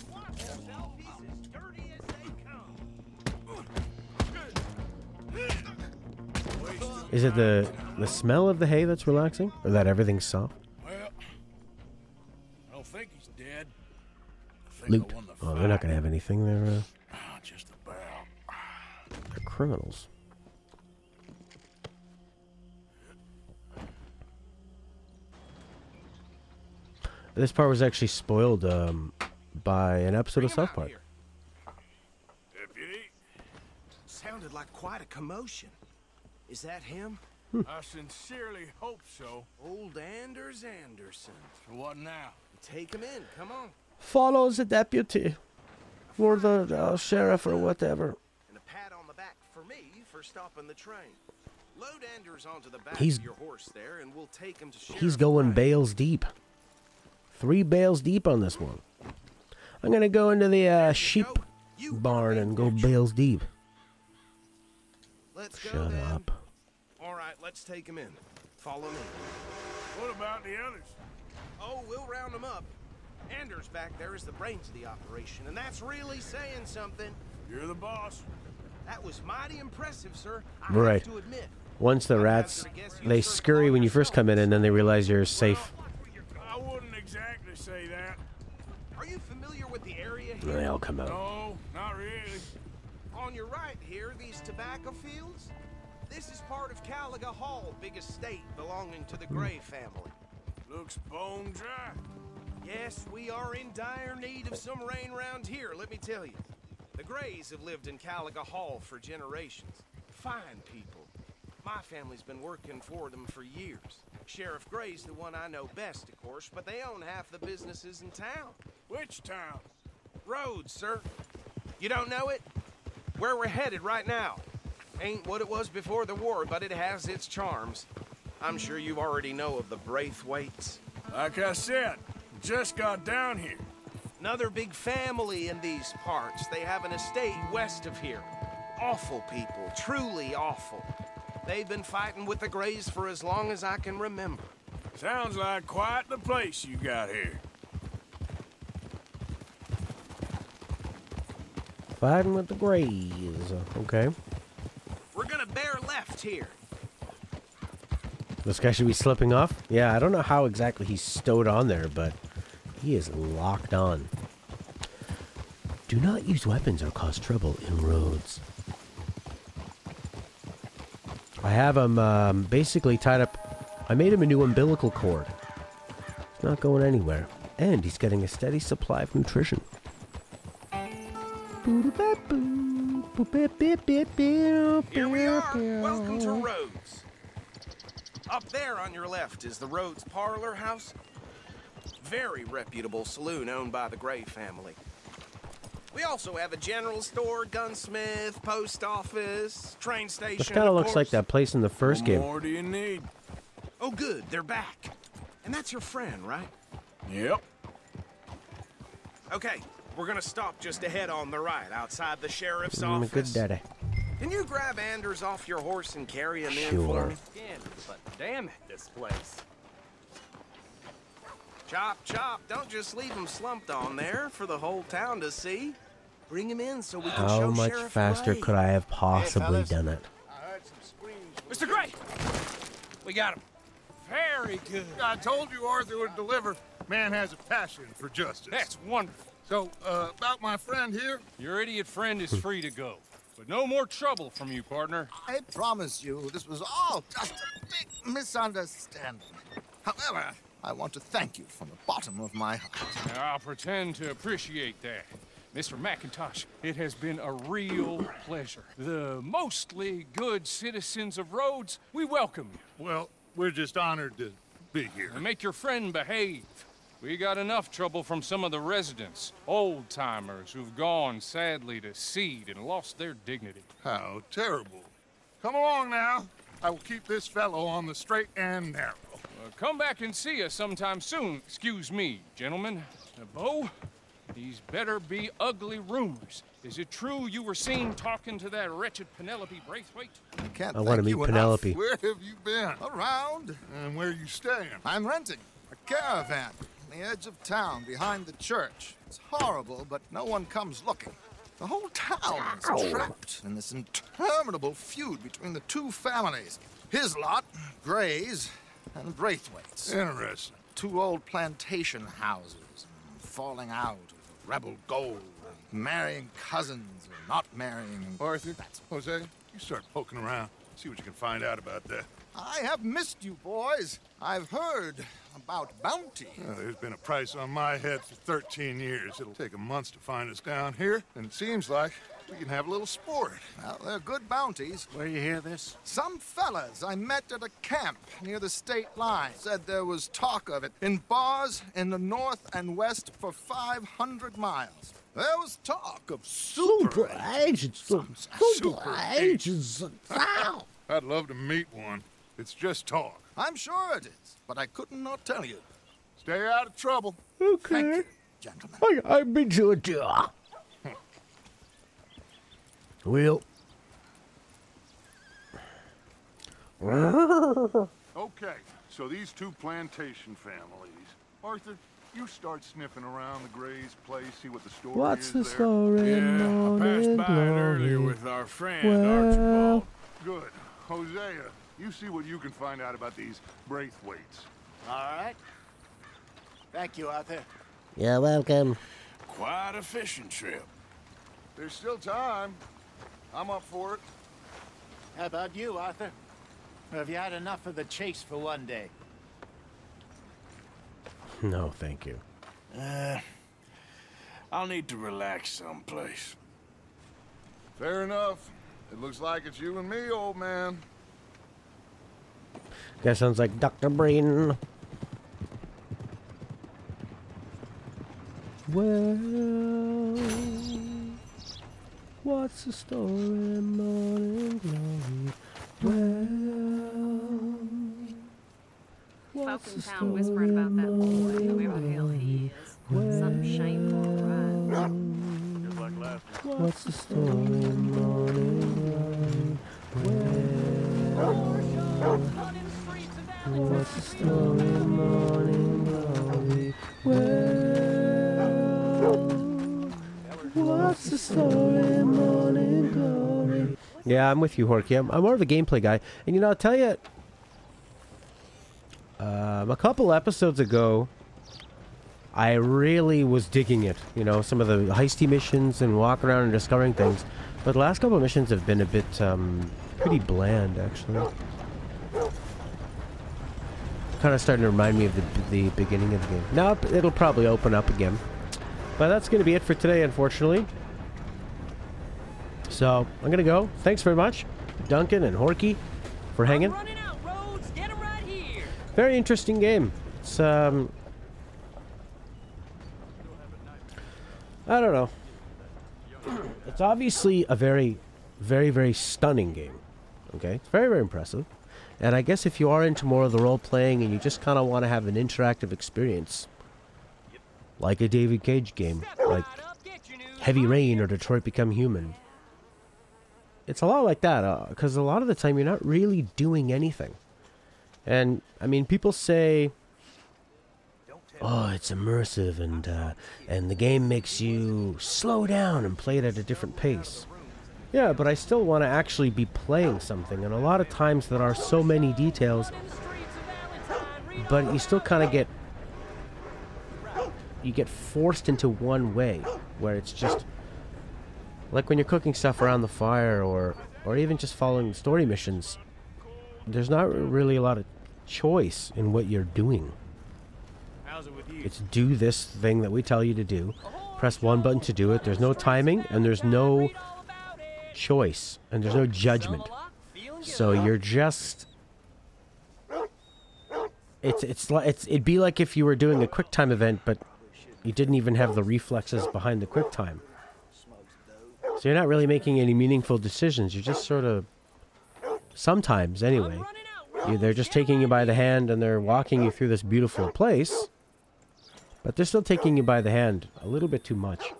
Is it the smell of the hay that's relaxing? Or that everything's soft? Well, I don't think he's dead. Loot. Oh, they're not going to have anything. They're, Just about. they're criminals. This part was actually spoiled by an episode of South Park. Deputy? Sounded like quite a commotion. Is that him? I sincerely hope so. Old Anders Anderson. What now? Take him in. Come on. Follows the deputy. Or the sheriff or whatever. And a pat on the back for me for stopping the train. Load Anders onto the back He's- of your horse there, and we'll take him to Sheriff He's going Wright. bales deep. 3 bales deep on this one. I'm going to go into the sheep barn and go bales deep. Let's go Shut then. up. All right, let's take him in. Follow me. What about the others? Oh, we'll round them up. Anders back there is the brains of the operation, and that's really saying something. You're the boss. That was mighty impressive, sir. I Right. have to admit. Once the rats, they scurry when you first come in and then they realize you're safe. I wouldn't exactly say that. Are you familiar with the area here? They all come out. No, not really. On your right here, these tobacco fields. This is part of Caliga Hall, big estate belonging to the Gray family. Looks bone dry. Yes, we are in dire need of some rain round here, let me tell you. The Grays have lived in Caliga Hall for generations. Fine people. My family's been working for them for years. Sheriff Gray's the one I know best, of course, but they own half the businesses in town. Which town? Rhodes, sir. You don't know it? Where we're headed right now. Ain't what it was before the war, but it has its charms. I'm sure you already know of the Braithwaites. Like I said, just got down here. Another big family in these parts. They have an estate west of here. Awful people, truly awful. They've been fighting with the Grays for as long as I can remember. Sounds like quite the place you got here. Fighting with the Grays. Okay. We're gonna bear left here. This guy should be slipping off? Yeah, I don't know how exactly he's stowed on there, but he is locked on. Do not use weapons or cause trouble in roads. I have him basically tied up. I made him a new umbilical cord. He's not going anywhere. And he's getting a steady supply of nutrition. Boo-da-ba-boo. Here we are. Welcome to Rhodes. Up there on your left is the Rhodes Parlor House. Very reputable saloon owned by the Gray family. We also have a general store, gunsmith, post office, train station. This kind of looks like that place in the first game. What more do you need? Oh, good. They're back. And that's your friend, right? Yep. Okay, we're gonna stop just ahead on the right, outside the sheriff's office. Good daddy. Can you grab Anders off your horse and carry him in Sure. for me? But damn it, this place. Chop, chop. Don't just leave him slumped on there for the whole town to see. Bring him in so we can How show much Sheriff faster Gray. could I have possibly done it? Mr. Gray! We got him. Very good. I told you Arthur would deliver. Man has a passion for justice. That's wonderful. So, about my friend here? Your idiot friend is free to go. But no more trouble from you, partner. I promise you, this was all just a big misunderstanding. However, I want to thank you from the bottom of my heart. I'll pretend to appreciate that. Mr. McIntosh, it has been a real pleasure. The mostly good citizens of Rhodes, we welcome you. Well, we're just honored to be here. And make your friend behave. We got enough trouble from some of the residents, old-timers who've gone, sadly, to seed and lost their dignity. How terrible. Come along now. I will keep this fellow on the straight and narrow. Come back and see us sometime soon. Excuse me, gentlemen. Bo, these better be ugly rumors. Is it true you were seen talking to that wretched Penelope Braithwaite? I want to meet Penelope. Where have you been? Around. And where are you staying? I'm renting a caravan on the edge of town behind the church. It's horrible, but no one comes looking. The whole town is trapped in this interminable feud between the two families. His lot, Gray's, and Braithwaite's. Interesting. Two old plantation houses, falling out of rebel gold, marrying cousins or not marrying. Arthur, Jose, you start poking around. See what you can find out about that. I have missed you, boys. I've heard about bounty. There's been a price on my head for 13 years. It'll take 'em months to find us down here, and it seems like we can have a little sport. Well, they're good bounties. Where you hear this? Some fellas I met at a camp near the state line said there was talk of it in bars in the north and west for 500 miles. There was talk of super agents. Super agents. I'd love to meet one. It's just talk. I'm sure it is, but I couldn't not tell you. Stay out of trouble. Okay. Thank you, gentlemen. I've been to a job. Well. Okay, so these two plantation families. Arthur, you start sniffing around the Gray's place, see what the story What's is the there. story? Yeah, I passed by it earlier with our friend, Archibald. Good. Hosea, you see what you can find out about these Braithwaites. All right. Thank you, Arthur. You're welcome. Quite a fishing trip. There's still time. I'm up for it. How about you, Arthur? Or have you had enough of the chase for one day? No, thank you. I'll need to relax someplace. Fair enough. It looks like it's you and me, old man. Guy sounds like Dr. Brain. Well, what's the story, morning glory? Well, Folk in town whispering about that boy, whoever the hell he is. Some shameful crime. Just like last night. What's the story, morning glory? What's the story, morning glory? What's the story, morning glory? Yeah, I'm with you, Horky. I'm more of a gameplay guy. And you know, I'll tell you, a couple episodes ago, I really was digging it. You know, some of the heisty missions and walk around and discovering things. But the last couple of missions have been a bit, pretty bland, actually. Kind of starting to remind me of the beginning of the game. Now it'll probably open up again. But that's going to be it for today, unfortunately. So I'm gonna go. Thanks very much, Duncan and Horky, for hanging. Very interesting game. It's I don't know. It's obviously a very, very, very stunning game. Okay, it's very, very impressive. And I guess if you are into more of the role playing and you just kind of want to have an interactive experience, like a David Cage game, like Heavy Rain or Detroit Become Human, it's a lot like that, because a lot of the time you're not really doing anything. And I mean, people say, "Oh, it's immersive, and the game makes you slow down and play it at a different pace." Yeah, but I still want to actually be playing something, and a lot of times there are so many details, but you still kind of get forced into one way, where it's just like when you're cooking stuff around the fire, or even just following story missions. There's not really a lot of choice in what you're doing. It's do this thing that we tell you to do. Press one button to do it. There's no timing, and there's no choice, and there's no judgment. So you're just... It'd be like if you were doing a QuickTime event, but you didn't even have the reflexes behind the QuickTime. So you're not really making any meaningful decisions. You're just sort of... Sometimes, anyway. They're just taking you by the hand, and they're walking you through this beautiful place. But they're still taking you by the hand a little bit too much.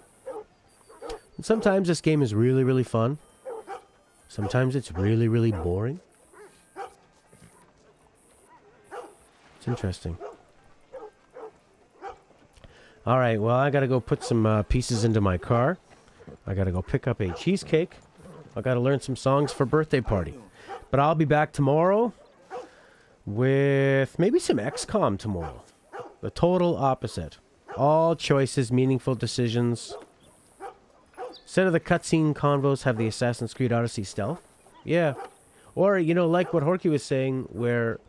And sometimes this game is really, really fun. Sometimes it's really, really boring. It's interesting. Alright, well, I gotta go put some pieces into my car. I gotta go pick up a cheesecake. I gotta learn some songs for birthday party. But I'll be back tomorrow with maybe some XCOM tomorrow. The total opposite. All choices, meaningful decisions. Instead of the cutscene convos, have the Assassin's Creed Odyssey stealth. Yeah. Or, you know, like what Horky was saying, where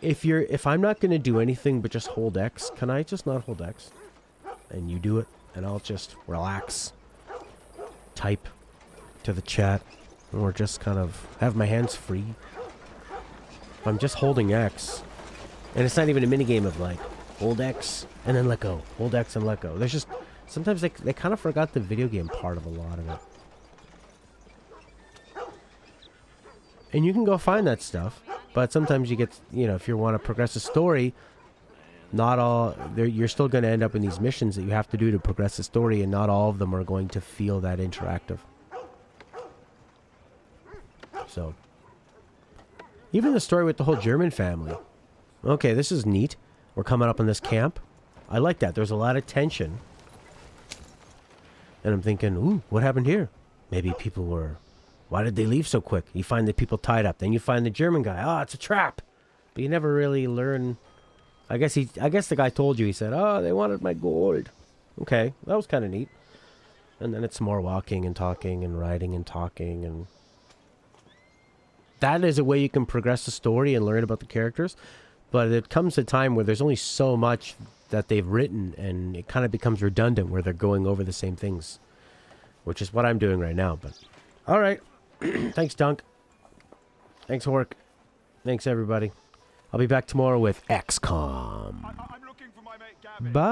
if I'm not going to do anything but just hold X, can I just not hold X? And you do it, and I'll just relax. Type to the chat, or just kind of have my hands free. If I'm just holding X, and it's not even a minigame of like, hold X and then let go. Hold X and let go. There's just... Sometimes they kind of forgot the video game part of a lot of it. And you can go find that stuff, but sometimes you get, you know, if you want to progress a story, not all... You're still going to end up in these missions that you have to do to progress the story, and not all of them are going to feel that interactive. So... Even the story with the whole German family. Okay, this is neat. We're coming up on this camp. I like that. There's a lot of tension. And I'm thinking, ooh, what happened here? Maybe people were... Why did they leave so quick? You find the people tied up. Then you find the German guy. Oh, it's a trap. But you never really learn... I guess the guy told you. He said, oh, they wanted my gold. Okay, that was kind of neat. And then it's more walking and talking and riding and talking. And that is a way you can progress the story and learn about the characters. But it comes a time where there's only so much that they've written, and it kind of becomes redundant where they're going over the same things, which is what I'm doing right now. But all right. Thanks, Dunk. Thanks, Hork. Thanks, everybody. I'll be back tomorrow with XCOM. Bye.